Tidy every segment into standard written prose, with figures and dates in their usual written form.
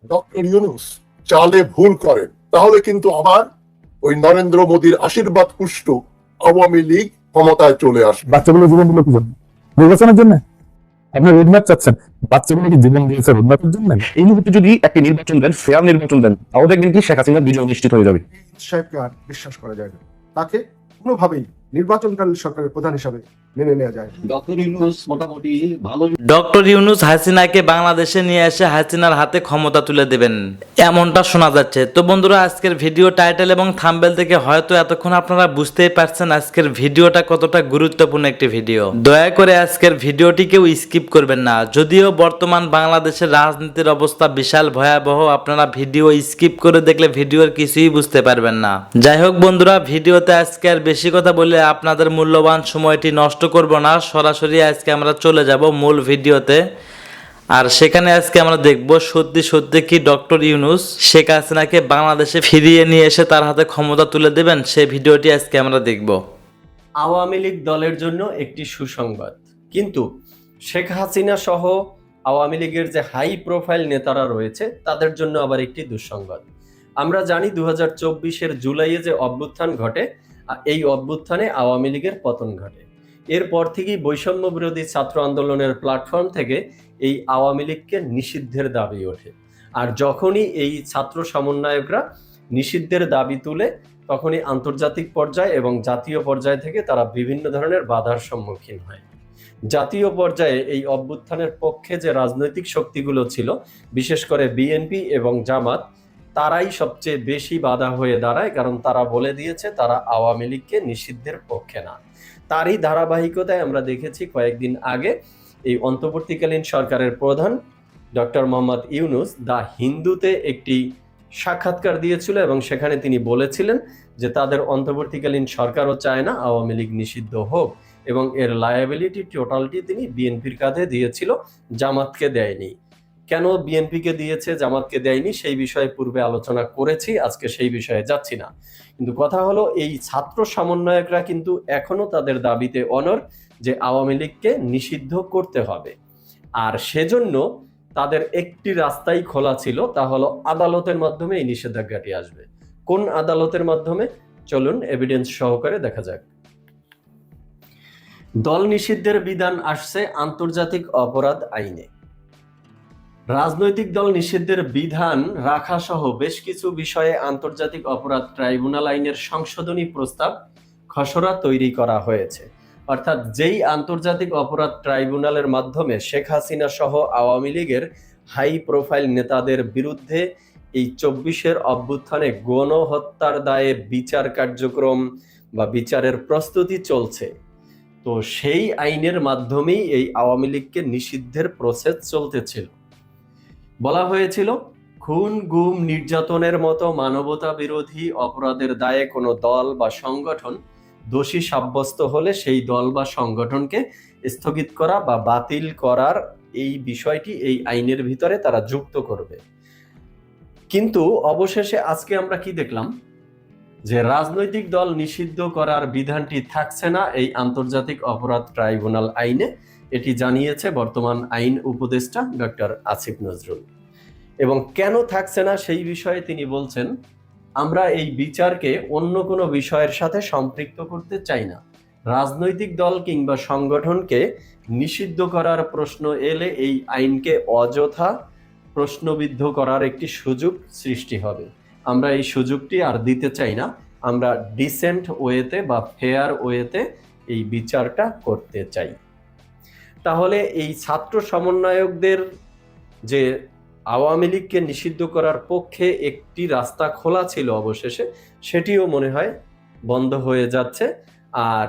Doctor Yunus চালে ভুল করেন, তাহলে কিন্তু আবার ওই নরেন্দ্র মোদীর আশীর্বাদ পুষ্ট আওয়ামী লীগ ক্ষমতায় চলে আসবে। বাচ্চাগুলো জীবন দিল কি জন্য? নির্বাচনের জন্য? আপনি রোডম্যাপ চাচ্ছেন, বাচ্চাগুলো কি জীবন দিয়েছে রোডম্যাপের জন্য? এই মুহূর্তে যদি একটি নির্বাচন দেন, ফেয়ার নির্বাচন দেন, তাহলে দেখবেন কি শেখ হাসিনার বিজয় নিশ্চিত হয়ে যাবে। সাহেবকে আর বিশ্বাস করা যায় না, তাকে কোনোভাবেই নির্বাচনকালীন সরকারের প্রধান হিসাবে মেনে নেওয়া যায় না। ডক্টর ইউনূস মোটামুটি ভালো ডক্টর ইউনূস হাসিনাকে বাংলাদেশে নিয়ে এসে হাসিনার হাতে ক্ষমতা তুলে দেবেন এমনটা শোনা যাচ্ছে। তো বন্ধুরা, আজকের ভিডিও টাইটেল এবং থাম্বনেল থেকে হয়তো এতক্ষণ আপনারা বুঝতেই পারছেন আজকের ভিডিওটা কতটা গুরুত্বপূর্ণ একটি ভিডিও। দয়া করে আজকের ভিডিওটি কেউ স্কিপ করবেন না। যদিও বর্তমান বাংলাদেশের রাজনীতির অবস্থা বিশাল ভয়াবহ, আপনারা ভিডিও স্কিপ করে দেখলে ভিডিওর কিছুই বুঝতে পারবেন না। যাই হোক বন্ধুরা, ভিডিওতে আজকে আর বেশি কথা বলে আপনাদের মূল্যবান সময়টি নষ্ট করব না, সরাসরি আজকে আমরা চলে যাব মূল ভিডিওতে। আর সেখানে আজকে আমরা দেখব সত্যি সত্যি কি ডক্টর ইউনূস শেখ হাসিনাকে বাংলাদেশে ফিরিয়ে নিয়ে এসে তার হাতে ক্ষমতা তুলে দেবেন, সেই ভিডিওটি আজকে আমরা দেখব। আওয়ামী লীগ দলের জন্য একটি সুসংবাদ, কিন্তু শেখ হাসিনা সহ আওয়ামী লীগের যে হাই প্রোফাইল নেতারা রয়েছে তাদের জন্য আবার একটি দুঃসংবাদ। আমরা জানি 2024-এর জুলাইয়ে যে অভ্যুত্থান ঘটে, এই অভ্যুত্থানে আওয়ামী লীগের পতন ঘটে। এরপর থেকেই বৈষম্য বিরোধী ছাত্র আন্দোলনের প্ল্যাটফর্ম থেকে এই আওয়ামী লীগকে নিষিদ্ধের দাবি ওঠে। আর যখনই এই ছাত্র সমন্বয়করা নিষিদ্ধের দাবি তুলে, তখনই আন্তর্জাতিক পর্যায়ে এবং জাতীয় পর্যায় থেকে তারা বিভিন্ন ধরনের বাধার সম্মুখীন হয়। জাতীয় পর্যায়ে এই অভ্যুত্থানের পক্ষে যে রাজনৈতিক শক্তিগুলো ছিল, বিশেষ করে বিএনপি এবং জামাত, তারাই সবচেয়ে বেশি বাধা হয়ে দাঁড়ায়, কারণ তারা বলে দিয়েছে তারা আওয়ামী লীগকে নিষিদ্ধের পক্ষে না। তারই ধারাবাহিকতায় আমরা দেখেছি কয়েকদিন আগে এই অন্তর্বর্তীকালীন সরকারের প্রধান ডক্টর মোহাম্মদ ইউনূস দ্য হিন্দুতে একটি সাক্ষাৎকার দিয়েছিল এবং সেখানে তিনি বলেছিলেন যে তাদের অন্তর্বর্তীকালীন সরকারও চায় না আওয়ামী লীগ নিষিদ্ধ হোক, এবং এর লায়াবিলিটি টোটালটি তিনি বিএনপির কাঁধে দিয়েছিল, জামাতকে দেয়নি। কেন বিএনপিকে দিয়েছে, জামাতকে দেয়নি, সেই বিষয়ে পূর্বে আলোচনা করেছি, আজকে সেই বিষয়ে যাচ্ছি না। কিন্তু কথা হলো, এই ছাত্র সমন্বয়করা কিন্তু এখনো তাদের দাবিতে অনড় যে আওয়ামী লীগকে নিষিদ্ধ করতে হবে। আর সেজন্য তাদের একটি রাস্তাই খোলা ছিল, তা হলো আদালতের মাধ্যমে এই নিষেধাজ্ঞাটি আসবে। কোন আদালতের মাধ্যমে? চলুন এভিডেন্স সহকারে দেখা যাক। দল নিষিদ্ধের বিধান আসছে আন্তর্জাতিক অপরাধ আইনে। রাজনৈতিক দল নিষিদ্ধের বিধান রাখা সহ বেশ কিছু বিষয়ে আন্তর্জাতিক অপরাধ ট্রাইব্যুনাল আইনের সংশোধনী প্রস্তাব খসড়া তৈরি করা হয়েছে। অর্থাৎ যেই আন্তর্জাতিক অপরাধ ট্রাইব্যুনালের মাধ্যমে শেখ হাসিনা সহ আওয়ামী লীগের হাই প্রোফাইল নেতাদের বিরুদ্ধে এই 24-এর অভ্যুত্থানে গণহত্যার দায়ে বিচার কার্যক্রম বা বিচারের প্রস্তুতি চলছে, তো সেই আইনের মাধ্যমেই এই আওয়ামী লীগকে নিষিদ্ধের প্রসেস চলতেছিল। বলা হয়েছিল খুন, গুম, নির্যাতনের মতো মানবতা বিরোধী অপরাধের দায়ে কোনো দল বা সংগঠন দোষী সাব্যস্ত হলে সেই দল বা সংগঠনকে স্থগিত করা বা বাতিল করার এই বিষয়টি এই আইনের ভিতরে তারা যুক্ত করবে। কিন্তু অবশেষে আজকে আমরা কি দেখলাম, যে রাজনৈতিক দল নিষিদ্ধ করার বিধানটি থাকছে না এই আন্তর্জাতিক অপরাধ ট্রাইব্যুনাল আইনে। এটি জানিয়েছে বর্তমান আইন উপদেষ্টা ডক্টর আসিফ নজরুল। এবং কেন থাকছে না সেই বিষয়ে তিনি বলছেন, আমরা এই বিচারকে অন্য কোনো বিষয়ের সাথে সম্পৃক্ত করতে চাই না। রাজনৈতিক দল কিংবা সংগঠনকে নিষিদ্ধ করার প্রশ্ন এলে এই আইনকে অযথা প্রশ্নবিদ্ধ করার একটি সুযোগ সৃষ্টি হবে। আমরা এই সুযোগটি আর দিতে চাই না। আমরা ডিসেন্ট ওয়েতে বা ফেয়ার ওয়েতে এই বিচারটা করতে চাই। তাহলে এই ছাত্র সমন্বয়কদের যে আওয়ামী লীগকে নিষিদ্ধ করার পক্ষে একটি রাস্তা খোলা ছিল, অবশেষে সেটিও মনে হয় বন্ধ হয়ে যাচ্ছে। আর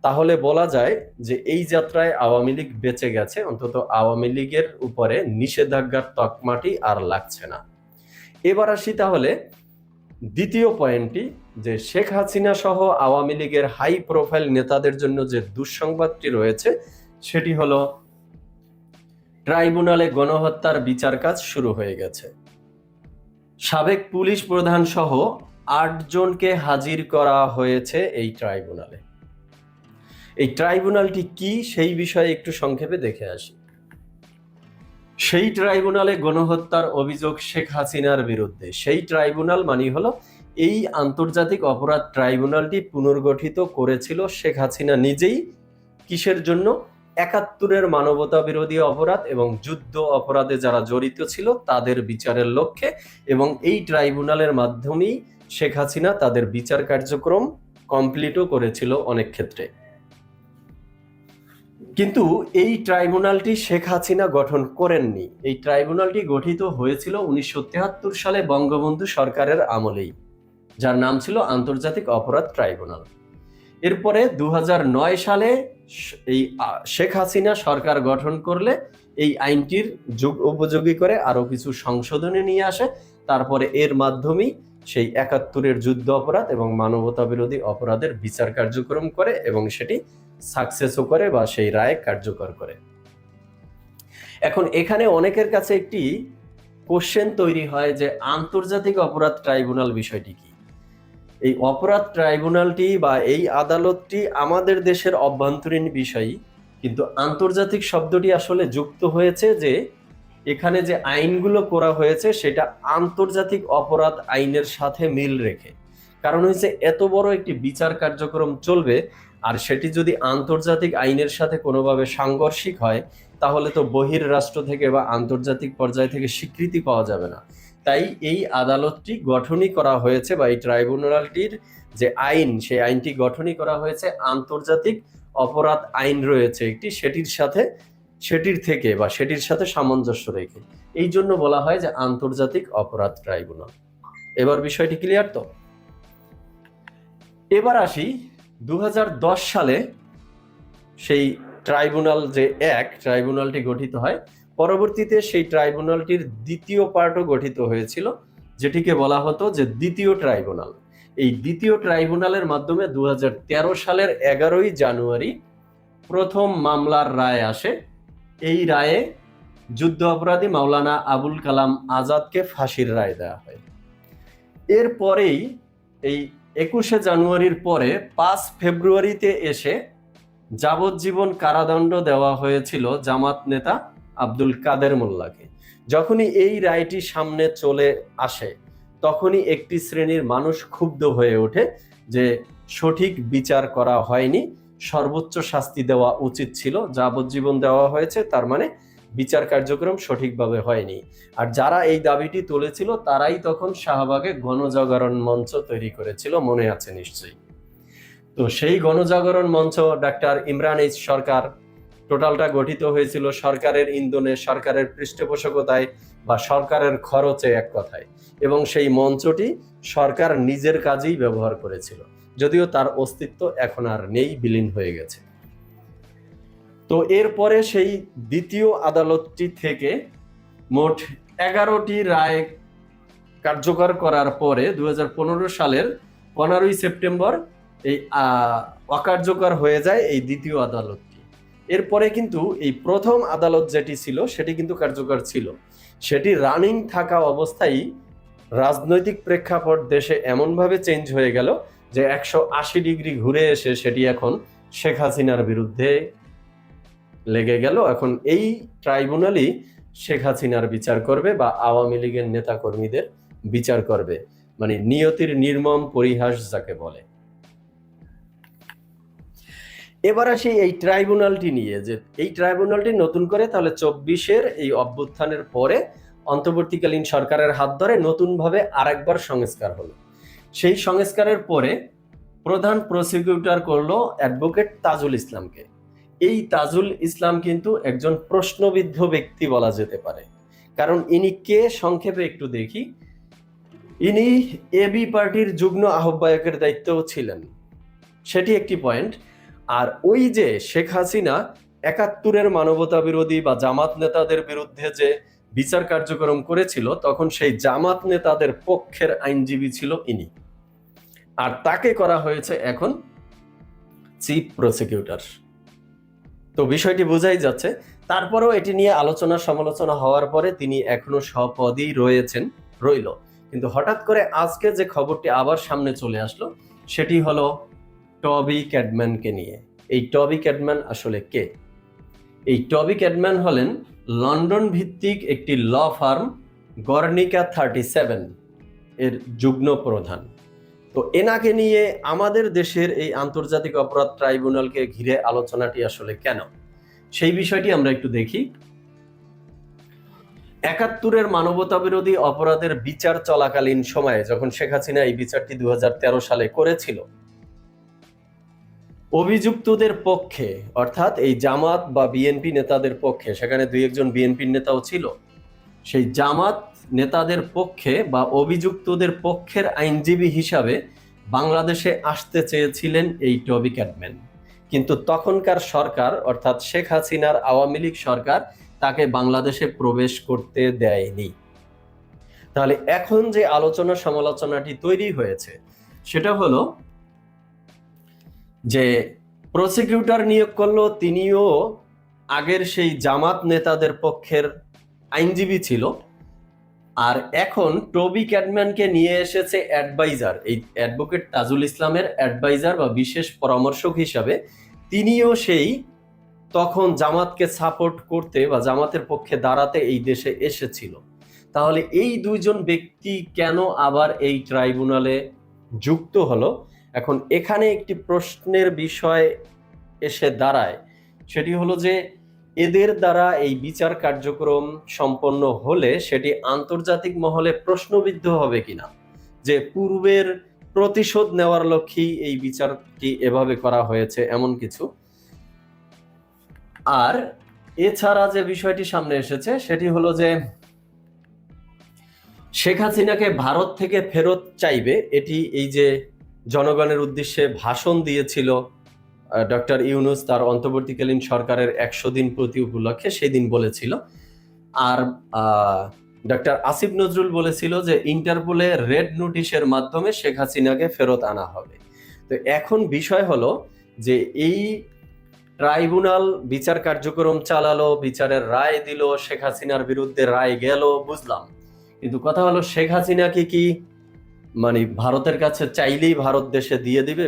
তাহলে বলা যায় যে এই যাত্রায় আওয়ামী লীগ বেঁচে গেছে, অন্তত আওয়ামী লীগের উপরে নিষেধাজ্ঞার তকমাটি আর লাগছে না। এবার আসি তাহলে দ্বিতীয় পয়েন্টটি, যে শেখ হাসিনা সহ আওয়ামী লীগের হাই প্রোফাইল নেতাদের জন্য যে দুঃসংবাদটি রয়েছে, সেটি হলো ট্রাইব্যুনালে গণহত্যার বিচার কাজ শুরু হয়ে গেছে। সাবেক পুলিশ প্রধান সহ 8 জনকে হাজির করা হয়েছে এই ট্রাইব্যুনালে। এই ট্রাইব্যুনালটি কি সেই বিষয়ে একটু সংক্ষেপে দেখে আসি। সেই ট্রাইব্যুনালে গণহত্যার অভিযোগ শেখ হাসিনার বিরুদ্ধে। সেই ট্রাইব্যুনাল মানে হলো এই আন্তর্জাতিক অপরাধ ট্রাইব্যুনালটি পুনর্গঠিত করেছিল শেখ হাসিনা নিজেই। কিসের জন্য? ৭১-এর মানবতা বিরোধী অপরাধ এবং যুদ্ধ অপরাধে যারা জড়িত ছিল তাদের বিচারের লক্ষ্যে, এবং এই ট্রাইব্যুনালের মাধ্যমেই শেখ হাসিনা তাদের বিচার কার্যক্রম কমপ্লিটও করেছিল অনেক ক্ষেত্রে। কিন্তু এই ট্রাইব্যুনালটি শেখ হাসিনা গঠন করেননি। এই ট্রাইব্যুনালটি গঠিত হয়েছিল ১৯৭৩ সালে বঙ্গবন্ধু সরকারের আমলেই, যার নাম ছিল আন্তর্জাতিক অপরাধ ট্রাইব্যুনাল। এরপরে ২০০৯ সালে এই শেখ হাসিনা সরকার গঠন করলে এই আইনটির যুগ উপযোগী করে আরো কিছু সংশোধনী নিয়ে আসে। তারপরে এর মাধ্যমেই সেই ৭১-এর যুদ্ধ অপরাধ এবং মানবতা বিরোধী অপরাধের বিচার কার্যক্রম করে এবং সেটি সাকসেসও করে বা সেই রায় কার্যকর করে। এখন এখানে অনেকের কাছে একটি কোশ্চেন তৈরি হয় যে আন্তর্জাতিক অপরাধ ট্রাইব্যুনাল বিষয়টি কি? এই অপরাধ ট্রাইব্যুনালটি বা এই আদালতটি আমাদের দেশের অভ্যন্তরীণ বিষয়, কিন্তু আন্তর্জাতিক শব্দটি আসলে যুক্ত হয়েছে যে এখানে যে আইনগুলো করা হয়েছে সেটা আন্তর্জাতিক অপরাধ আইনের সাথে মিল রেখে। কারণ হচ্ছে এত বড় একটি বিচার কার্যক্রম চলবে আর সেটি যদি আন্তর্জাতিক আইনের সাথে কোনোভাবে সাংঘর্ষিক হয় তাহলে তো বহির রাষ্ট্র থেকে বা আন্তর্জাতিক পর্যায় থেকে স্বীকৃতি পাওয়া যাবে না। তাই এই আদালতটি গঠনই করা হয়েছে বা এই ট্রাইব্যুনালটির যে আইন সেই আইনটি গঠনই করা হয়েছে আন্তর্জাতিক অপরাধ আইন রয়েছে একটি, সেটির থেকে বা সেটির সাথে সামঞ্জস্য রেখে। এই জন্য বলা হয় যে আন্তর্জাতিক অপরাধ ট্রাইব্যুনাল। এবার বিষয়টি ক্লিয়ার তো? এবার আসি ২০১০ সালে সেই ট্রাইব্যুনাল যে ট্রাইব্যুনালটি গঠিত হয়, পরবর্তীতে সেই ট্রাইব্যুনালটির দ্বিতীয় পার্টও গঠিত হয়েছিল, যেটিকে বলা হতো যে দ্বিতীয় ট্রাইব্যুনাল। এই দ্বিতীয় ট্রাইব্যুনালের মাধ্যমে ২০১৩ সালের ১১ই জানুয়ারি প্রথম মামলার রায় আসে। এই রায়ে যুদ্ধ অপরাধী মাওলানা আবুল কালাম আজাদকে ফাঁসির রায় দেওয়া হয়। এরপরেই এই ২১শে জানুয়ারির পরে ৫ ফেব্রুয়ারিতে এসে যাবজ্জীবন কারাদণ্ড দেওয়া হয়েছিল জামাত নেতা আব্দুল কাদের মোল্লাকে। যখনই এই রায়টি সামনে চলে আসে তখনই একটি শ্রেণীর মানুষ ক্ষুব্ধ হয়ে ওঠে যে সঠিক বিচার করা হয়নি, সর্বোচ্চ শাস্তি দেওয়া উচিত ছিল, যাবজ্জীবন দেওয়া হয়েছে, তার মানে বিচার কার্যক্রম সঠিকভাবে হয়নি। আর যারা এই দাবিটি তুলেছিল তারাই তখন শাহবাগে গণজাগরণ মঞ্চ তৈরি করেছিল, মনে আছে নিশ্চয়ই। তো সেই গণজাগরণ মঞ্চ ডাক্তার ইমরান এইচ সরকার টোটালটা গঠিত হয়েছিল সরকারের ইন্ধনে, সরকারের পৃষ্ঠপোষকতায় বা সরকারের খরচে এক কথায়, এবং সেই মঞ্চটি সরকার নিজের কাজেই ব্যবহার করেছিল, যদিও তার অস্তিত্ব এখন আর নেই, বিলীন হয়ে গেছে। তো এরপরে সেই দ্বিতীয় আদালতটি থেকে মোট ১১টি রায় কার্যকর করার পরে ২০১৫ সালের ১৫ই সেপ্টেম্বর এই অকার্যকর হয়ে যায় এই দ্বিতীয় আদালতটি। এরপরে কিন্তু এই প্রথম আদালত যেটি ছিল সেটি কিন্তু কার্যকর ছিল। সেটি রানিং থাকা অবস্থায় রাজনৈতিক প্রেক্ষাপট দেশে এমনভাবে চেঞ্জ হয়ে গেল যে ১৮০ ডিগ্রি ঘুরে এসে সেটি এখন শেখ হাসিনার বিরুদ্ধে লেগে গেল। এখন এই ট্রাইব্যুনালই শেখ হাসিনার বিচার করবে বা আওয়ামী লীগের নেতা কর্মীদের বিচার করবে, মানে নিয়তির নির্মম পরিহাস যাকে বলে। এবার আসি এই ট্রাইব্যুনালটি নিয়ে, যে এই ট্রাইব্যুনালটি নতুন করে তাহলে ২৪-এর এই অভ্যুত্থানের পরে অন্তর্বর্তীকালীন সরকারের হাত ধরে নতুনভাবে আরেকবার সংস্কার হলো। সেই সংস্কারের পরে প্রধান প্রসিকিউটর করলো অ্যাডভোকেট তাজুল ইসলামকে। এই তাজুল ইসলাম কিন্তু একজন প্রশ্নবিদ্ধ ব্যক্তি বলা যেতে পারে, কারণ ইনি কে সংক্ষেপে একটু দেখি। ইনি এবি পার্টির যুগ্ম আহ্বায়কের দায়িত্বও ছিলেন, সেটি একটি পয়েন্ট। আর ওই যে শেখ হাসিনা ৭১-এর মানবতা বিরোধী বা জামাত নেতাদের বিরুদ্ধে যে বিচার কার্যক্রম করেছিল তখন সেই জামাত নেতাদের পক্ষের আইনজীবী ছিল ইনি, আর তাকে করা হয়েছে এখন চিফ প্রসিকিউটর। তো বিষয়টি বোঝাই যাচ্ছে। তারপরেও এটি নিয়ে আলোচনা সমালোচনা হওয়ার পরে তিনি এখনো স্বপদেই রইল। কিন্তু হঠাৎ করে আজকে যে খবরটি আবার সামনে চলে আসলো সেটি হলো টবি ক্যাডম্যানকে নিয়ে। এই টবি ক্যাডম্যান আসলে কে? এই টবি ক্যাডম্যান হলেন লন্ডন ভিত্তিক একটি ল ফার্ম গর্নিকা 37 এর যুগ্ম প্রধান। তো এনাকে নিয়ে আমাদের দেশের এই আন্তর্জাতিক অপরাধ ট্রাইব্যুনালকে ঘিরে আলোচনাটি আসলে কেন, সেই বিষয়টি আমরা একটু দেখি। ৭১-এর মানবতা বিরোধী অপরাধের বিচার চলাকালীন সময়ে যখন শেখ হাসিনা এই বিচারটি 2013 সালে করেছিল, অভিযুক্তদের পক্ষে অর্থাৎ এই জামাত বা বিএনপি নেতাদের পক্ষে, সেখানে 2-1 বিএনপির নেতাও ছিল, সেই জামাত নেতাদের পক্ষে বা অভিযুক্তদের পক্ষের আইনজীবী হিসাবে বাংলাদেশে আসতে চেয়েছিলেন এই টবি ক্যাডম্যান। কিন্তু তখনকার সরকার অর্থাৎ শেখ হাসিনার আওয়ামী লীগ সরকার তাকে বাংলাদেশে প্রবেশ করতে দেয়নি। তাহলে এখন যে আলোচনা সমালোচনাটি তৈরি হয়েছে সেটা হলো যে প্রসিকিউটর নিয়োগ করলো, তিনিও আগের সেই জামাত নেতাদের পক্ষের আইনজীবী ছিল, আর এখন টবি ক্যাডম্যানকে নিয়ে এসেছে অ্যাডভাইজার, এই অ্যাডভোকেট তাজুল ইসলামের অ্যাডভাইজার বা বিশেষ পরামর্শক হিসাবে। তিনিও সেই তখন জামাতকে সাপোর্ট করতে বা জামাতের পক্ষে দাঁড়াতে এই দেশে এসেছিল। তাহলে এই দুইজন ব্যক্তি কেন আবার এই ট্রাইব্যুনালে যুক্ত হলো? এখন এখানে একটি প্রশ্নের বিষয় এসে দাঁড়ায়, সেটি হলো যে এদের দ্বারা এই বিচার কার্যক্রম সম্পন্ন হলে সেটি আন্তর্জাতিক মহলে প্রশ্নবিদ্ধ হবে কিনা, যে পূর্বের প্রতিশোধ নেওয়ার লক্ষ্যেই এই বিচারটি এভাবে করা হয়েছে এমন কিছু। আর এছাড়া যে বিষয়টি সামনে এসেছে সেটি হলো যে শেখ হাসিনাকে ভারত থেকে ফেরত চাইবে, এটি এই যে জনগণের উদ্দেশ্যে ভাষণ দিয়েছিল ডক্টর ইউনূস তার অন্তর্বর্তীকালীন সরকারের 100 দিন পূর্তি উপলক্ষে, সেদিন বলেছিল। আর ডক্টর আসিফ নজরুল বলেছিল যে ইন্টারপোলে রেড নোটিশের মাধ্যমে শেখ হাসিনাকে ফেরত আনা হবে। তো এখন বিষয় হলো যে এই ট্রাইব্যুনাল বিচার কার্যক্রম চালালো, বিচারের রায় দিল, শেখ হাসিনার বিরুদ্ধে রায় গেল, বুঝলাম, কিন্তু কথা হলো শেখ হাসিনাকে কি মানে ভারতের কাছে চাইলেই ভারত দেশে দিয়ে দিবে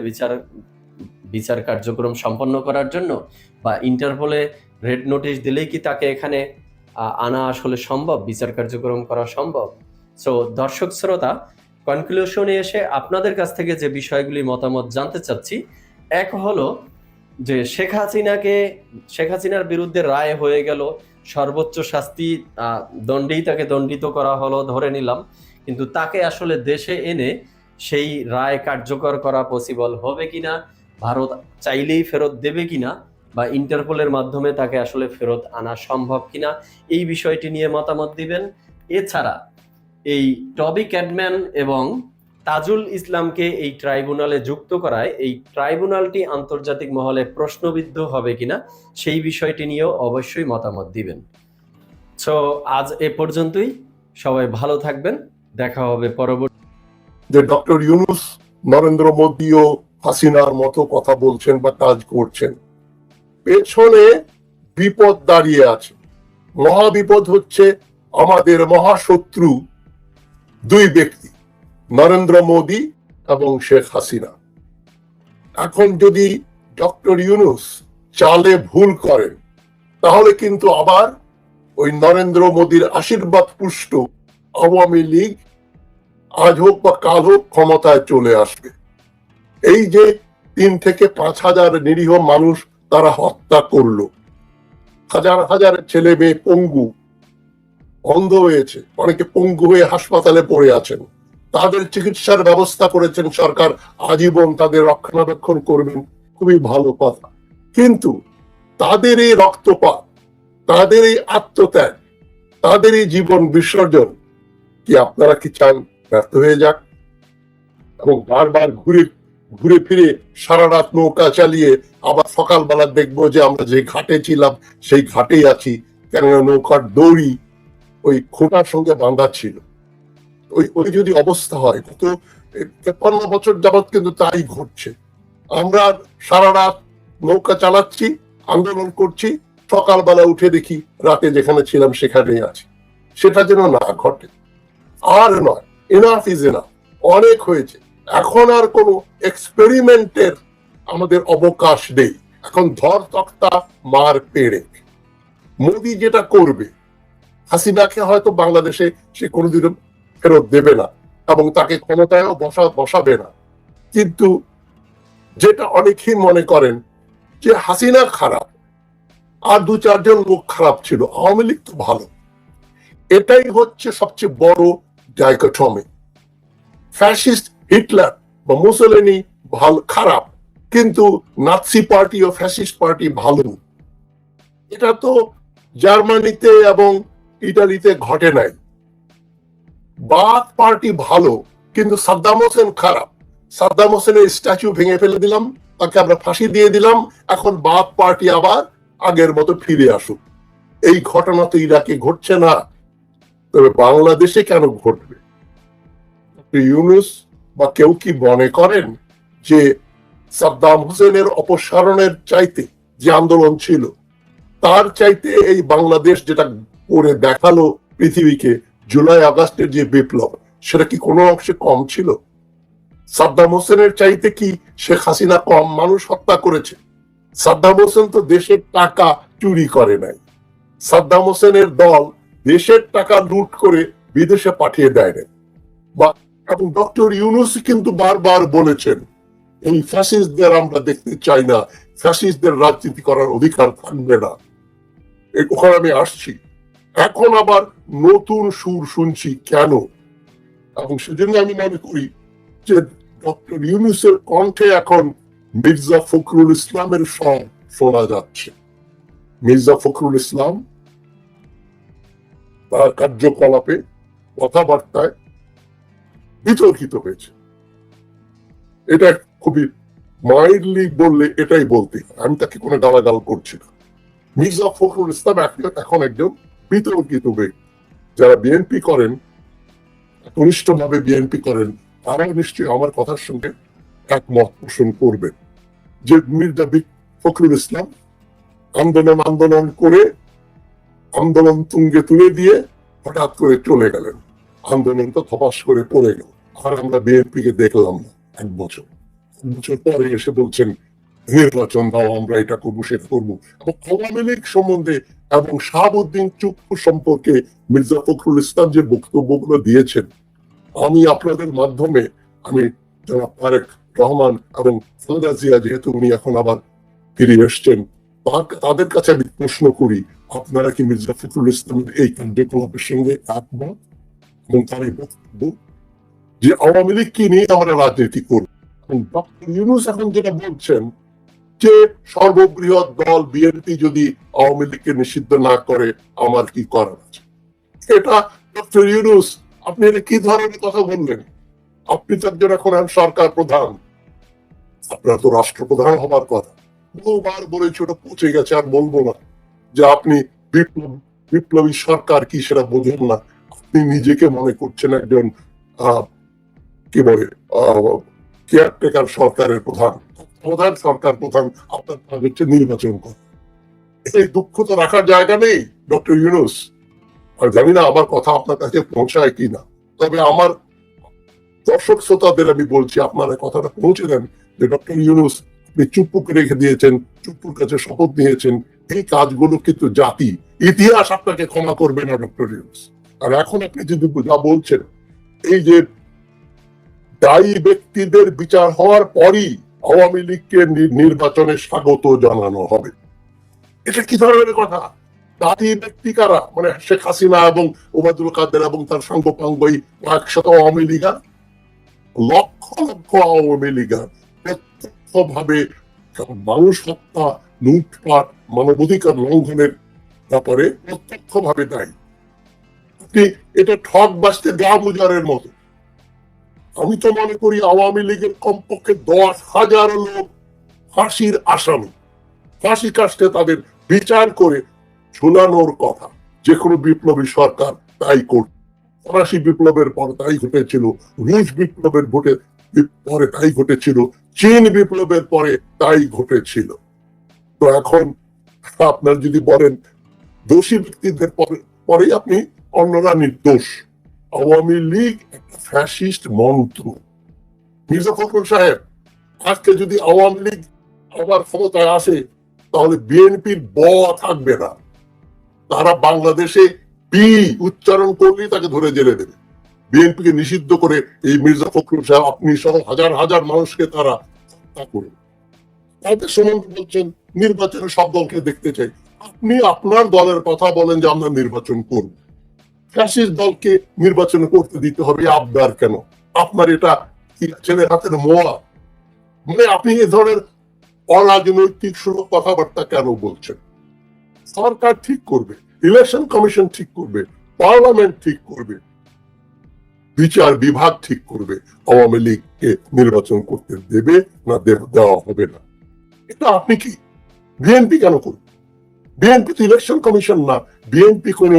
বিচার কার্যক্রম সম্পন্ন করার জন্য, বা ইন্টারপোলে রেড নোটিশ দিলেই কি তাকে এখানে আনা আসলে সম্ভব, বিচার কার্যক্রম করা সম্ভব? সো দর্শক শ্রোতা, কনক্লুশনে এসে আপনাদের কাছ থেকে যে বিষয়গুলি মতামত জানতে চাচ্ছি, এক হলো যে শেখ হাসিনার বিরুদ্ধে রায় হয়ে গেল, সর্বোচ্চ শাস্তি দণ্ডেই তাকে দণ্ডিত করা হলো ধরে নিলাম, কিন্তু তাকে আসলে দেশে এনে সেই রায় কার্যকর করা পসিবল হবে কিনা, ভারত চাইলেই ফেরত দেবে কিনা, বা ইন্টারপোলের মাধ্যমে তাকে আসলে ফেরত আনা সম্ভব কিনা, এই বিষয়টি নিয়ে মতামত দিবেন। এছাড়া এই টবি ক্যাডম্যান এবং তাজুল ইসলামকে এই ট্রাইব্যুনালে যুক্ত করায় এই ট্রাইব্যুনালটি আন্তর্জাতিক মহলে প্রশ্নবিদ্ধ হবে কিনা, সেই বিষয়টি নিয়েও অবশ্যই মতামত দিবেন। সো আজ এ পর্যন্তই, সবাই ভালো থাকবেন, দেখা হবে পরবর্তী। যে ডক্টর ইউনূস নরেন্দ্র মোদী ও হাসিনার মতো কথা বলছেন বা কাজ করছেন, পেছনে বিপদ দাঁড়িয়ে আছে। মহাবিপদ হচ্ছে আমাদের মহাশত্রু দুই ব্যক্তি, নরেন্দ্র মোদী এবং শেখ হাসিনা। এখন যদি ডক্টর ইউনূস চালে ভুল করেন, তাহলে কিন্তু আবার ওই নরেন্দ্র মোদীর আশীর্বাদ পুষ্ট আওয়ামী লীগ আজ হোক বা কাল হোক ক্ষমতায় চলে আসবে। এই যে 3 থেকে 5 হাজার নিরীহ মানুষ তারা হত্যা করলো, হাজার হাজার ছেলে মেয়ে পঙ্গু, অন্ধ হয়েছে, অনেকে পঙ্গু হয়ে হাসপাতালে পড়ে আছেন, তাদের চিকিৎসার ব্যবস্থা করেছেন সরকার, আজীবন তাদের রক্ষণাবেক্ষণ করবেন, খুবই ভালো কথা। কিন্তু তাদের এই রক্তপাত, তাদের এই আত্মত্যাগ, তাদের এই জীবন বিসর্জন কি আপনারা কি চান ব্যর্থ হয়ে যাক? এবং বারবার ঘুরে ফিরে সারা রাত নৌকা চালিয়ে আবার সকালবেলা দেখবো যে আমরা যে ঘাটে ছিলাম সেই ঘাটেই আছি, কেননা নৌকার দড়ি ওই খোঁটার সঙ্গে বাঁধা ছিল। ওই যদি অবস্থা হয়, গত 53 বছর যাবৎ কিন্তু তাই ঘটছে। আমরা সারা রাত নৌকা চালাচ্ছি, আন্দোলন করছি, সকালবেলা উঠে দেখি রাতে যেখানে ছিলাম সেখানেই আছি। সেটা যেন না ঘটে। আর নয়, এনাফ ইজ এনাফ, অনেক হয়েছে। এখন আর কোনো এক্সপেরিমেন্টের আমাদের অবকাশ নেই। এখন ধর তক্তা মার পেড়ে। মোদি যেটা করবে, হাসিনাকে হয়তো বাংলাদেশে সে কোনোদিনও ফেরত দেবে না এবং তাকে ক্ষমতায়ও বসাবে না, কিন্তু যেটা অনেকেই মনে করেন যে হাসিনা খারাপ আর 2-4 জন লোক খারাপ ছিল, আওয়ামী লীগ তো ভালো। এটাই হচ্ছে সবচেয়ে বড় ডাইকটমি। ফ্যাসিস্ট হিটলার বা মুসোলিনি ভালো খারাপ, কিন্তু নাৎসি পার্টি ও ফ্যাসিস্ট পার্টি ভালো। এটা তো জার্মানিতে এবং ইটালিতে ঘটে নাই। বাথ পার্টি ভালো, কিন্তু সাদ্দাম হোসেন খারাপ। সাদ্দাম হোসেনের স্ট্যাচু ভেঙে ফেলে দিলাম, তাকে আমরা ফাঁসি দিয়ে দিলাম, এখন বাথ পার্টি আবার আগের মতো ফিরে আসুক। এই ঘটনা তো ইরাকে ঘটছে না, তবে বাংলাদেশে কেন ঘটবে? ইউনূস বা কেউ কি মনে করেন যে সাদ্দাম হোসেনের অপসারণের চাইতে যে আন্দোলন ছিল, তার চাইতে এই বাংলাদেশ যেটা করে দেখালো পৃথিবীকে, জুলাই আগস্টের যে বিপ্লব, সেটা কি কোনো অংশে কম ছিল? সাদ্দাম হোসেনের চাইতে কি শেখ হাসিনা কম মানুষ হত্যা করেছে? সাদ্দাম হোসেন তো দেশের টাকা চুরি করে নাই। সাদ্দাম হোসেনের দল দেশের টাকা লুট করে বিদেশে পাঠিয়ে দেয় নাই। বা এবং ডক্টর ইউনূস কিন্তু বারবার বলেছেন এই ফ্যাসিস্টদের আমরা দেখতে চাই না, ফ্যাসিস্টদের রাজনীতি করার অধিকার থাকবে না। ওখানে আমি আসছি। এখন আবার নতুন সুর শুনছি কেন? এবং সেজন্য আমি মনে করি যে ডক্টর ইউনূসের কণ্ঠে এখন মির্জা ফখরুল ইসলামের স্বর শোনা যাচ্ছে। মির্জা ফখরুল ইসলাম তার কার্যকলাপে, কথাবার্তায় বিতর্কিত হয়েছে। এটা খুবই মাইল্ডলি বললে এটাই বলতে হয়, আমি তাকে কোনো গালাগাল করছি না। মির্জা ফখরুল ইসলাম এখন একজন বিতর্কিত ব্যক্তি। যারা বিএনপি করেন, ঘনিষ্ঠভাবে বিএনপি করেন, তারা নিশ্চয়ই আমার কথার সঙ্গে একমত পোষণ করবেন যে মির্জা ফখরুল ইসলাম আন্দোলন করে আন্দোলন তুঙ্গে তুলে দিয়ে হঠাৎ করে চলে গেলেন, আন্দোলনটা থপাস করে পড়ে গেল। আর আমরা বিএনপি কে দেখলাম না। এক বছর পরে এসে বলছেন নির্বাচন দাও, আমরা এটা করবো সেটা করবো। এবং আওয়ামী লীগ সম্বন্ধে এবং শাহাবুদ্দিন চুপ্পু সম্পর্কে মির্জা ফখরুল ইসলাম যে বক্তব্যগুলো দিয়েছেন, আমি আপনাদের মাধ্যমে আমি জনাব তারেক রহমান এবং খালেদা জিয়া, যেহেতু উনি এখন আবার ফিরে এসছেন, তাদের কাছে আমি প্রশ্ন করি, আপনারা কি মির্জা ফখরুল ইসলামের এই কার্যকলাপের সঙ্গে একমত? এবং তার এই বক্তব্য যে আওয়ামী লীগকে নিয়ে আমরা রাজনীতি করব। ডক্টর ইউনূস এখন যেটা বলছেন যে সর্ববৃহৎ দল বিএনপি যদি আওয়ামী লীগকে নিষিদ্ধ না করে আমার কি করার আছে? এটা ডক্টর ইউনূস, আপনি এটা কি ধরনের কথা বললেন? আপনি তো একজন এখন সরকার প্রধান, আপনার তো রাষ্ট্রপ্রধান হবার কথা। বহুবার বলেছি, ওটা পৌঁছে গেছে, আর বলবো না যে আপনি বিপ্লবী সরকার কি সেটা বোঝেন না। আপনি নিজেকে মনে করছেন একজন কি বলে কেয়ারটেকার সরকারের প্রধান সরকার প্রধান। আপনার কাজ হচ্ছে নির্বাচন করা। এই দুঃখ তো রাখার জায়গা নেই ডক্টর ইউনূস। আর জানি না আমার কথা আপনার কাছে পৌঁছায় কিনা, তবে আমার দর্শক শ্রোতাদের আমি বলছি, আপনারা কথাটা পৌঁছে দেন যে ডক্টর ইউনূস, আপনি চুপ্পুকে রেখে দিয়েছেন, চুপ্পুর কাছে শপথ নিয়েছেন। এই কাজগুলো কিন্তু জাতি, ইতিহাস আপনাকে ক্ষমা করবে না ডক্টর ইউনূস। আর এখন আপনি যদি যা বলছেন, এই যে দায়ী ব্যক্তিদের বিচার হওয়ার পরই আওয়ামী লীগকে নির্বাচনে স্বাগত জানানো হবে, এটা কি ধরনের কথা? দায়ী ব্যক্তি কারা? মানে শেখ হাসিনা এবং ওবায়দুল কাদের এবং তার সঙ্গপাঙ্গই 100 আওয়ামী লীগার, লক্ষ লক্ষ আওয়ামী লীগার প্রত্যক্ষভাবে মানুষ হত্যা, লুটপাট, মানবাধিকার লঙ্ঘনের ব্যাপারে প্রত্যক্ষভাবে দায়ী। আপনি এটা ঠক বাঁচতে গা মুজারের মতো। আমি তো মনে করি আওয়ামী লীগের কমপক্ষে 10,000 লোক ফাঁসির আসামি, ফাঁসি কাস্টে তাদের বিচার করে ঝুলানোর কথা। যে কোনো বিপ্লবী সরকার তাই করত। ফরাসি বিপ্লবের পর তাই ঘটেছিল, রুশ বিপ্লবের পরে তাই ঘটেছিল, চীন বিপ্লবের পরে তাই ঘটেছিল। তো এখন আপনার যদি বলেন দোষী ব্যক্তিদের পরেই আপনি অন্যরা নির্দোষ। আওয়ামী লীগ একটা ফ্যাসিস্ট মন্ত্র। মির্জা ফখরুল সাহেব, আজকে যদি আওয়ামী লীগ আবার ক্ষমতায় আসে, তাহলে বিএনপির ব থাকবে না। তারা বাংলাদেশে পি উচ্চারণ করলেই তাকে ধরে জেলে দেবে। বিএনপিকে নিষিদ্ধ করে এই মির্জা ফখরুল সাহেব আপনি সহ হাজার হাজার মানুষকে তারা হত্যা করে তাদের সম্বন্ধে বলছেন নির্বাচনে সব দলকে দেখতে চাই। আপনি আপনার দলের কথা বলেন যে আমরা নির্বাচন করব, ফ্যাসিস্ট দলকে নির্বাচন করতে দিতে হবে আবদার কেন? আপনার এটা কি ছেলের হাতের মোয়া? মানে আপনি এ ধরনের অরাজনৈতিক সুর কথাবার্তা কেন বলছেন? সরকার ঠিক করবে, ইলেকশন কমিশন ঠিক করবে, পার্লামেন্ট ঠিক করবে, বিচার বিভাগ ঠিক করবে আওয়ামী লীগকে নির্বাচন করতে দেবে না দেওয়া হবে না। এটা আপনি কি বিএনপি কেন করবে? বিএনপি তো ইলেকশন কমিশন না, বিএনপি কোন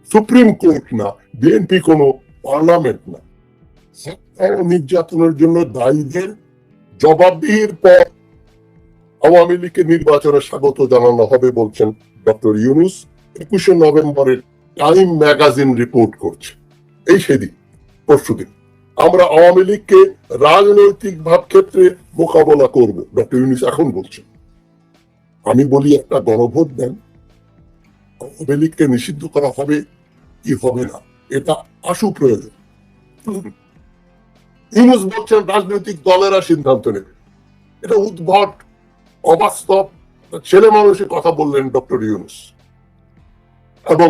সুপ্রিম কোর্ট না, বিএনপি কোন পার্লামেন্ট না। নির্যাতনের জন্য দায়ীদের জবাবদিহির পর আওয়ামী লীগকে নির্বাচনে স্বাগত জানানো হবে বলছেন ডক্টর ইউনূস। 21শে নভেম্বরের টাইম ম্যাগাজিন রিপোর্ট করছে এই সেদিন পরশুদিন আমরা আওয়ামী লীগকে রাজনৈতিক ভাব ক্ষেত্রে মোকাবেলা করব, ডক্টর ইউনূস এখন বলছেন। আমি বলি একটা গণভোট দেন, আওয়ামী লীগকে নিষিদ্ধ করা হবে কি হবে না এটা আশু প্রয়োজন। ইউনূস বলছেন রাজনৈতিক দলেরা সিদ্ধান্ত নেবে। এটা উদ্ভট, অবাস্তব, ছেলে মানুষের কথা বললেন ডক্টর ইউনূস। এবং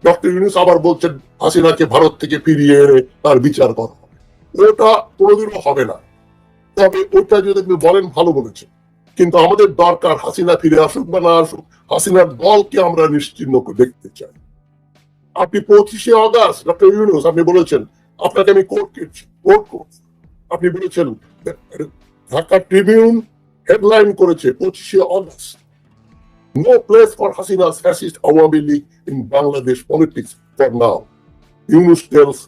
ডক্টর ইউনূস আবার বলছেন হাসিনাকে ভারত থেকে ফিরিয়ে এনে তার বিচার করা হবে। ওটা কোনোদিনও হবে না। তবে ওটা যদি আপনি বলেন ভালো বলেছেন, কিন্তু আমাদের দরকার হাসিনা ফিরে আসুক বা না আসুক, হাসিনার দলকে আমরা নিশ্চিহ্ন দেখতে চাই। আপনি 25শে অগাস্ট ডক্টর ইউনূস আপনি বলেছেন, আপনাকে আমি কোর্ট করছি, আপনি বলেছেন ঢাকা ট্রিবিউন হেডলাইন করেছে 25শে August, no place for Hasina's fascist Awami League in Bangladesh politics for now. Yunus tells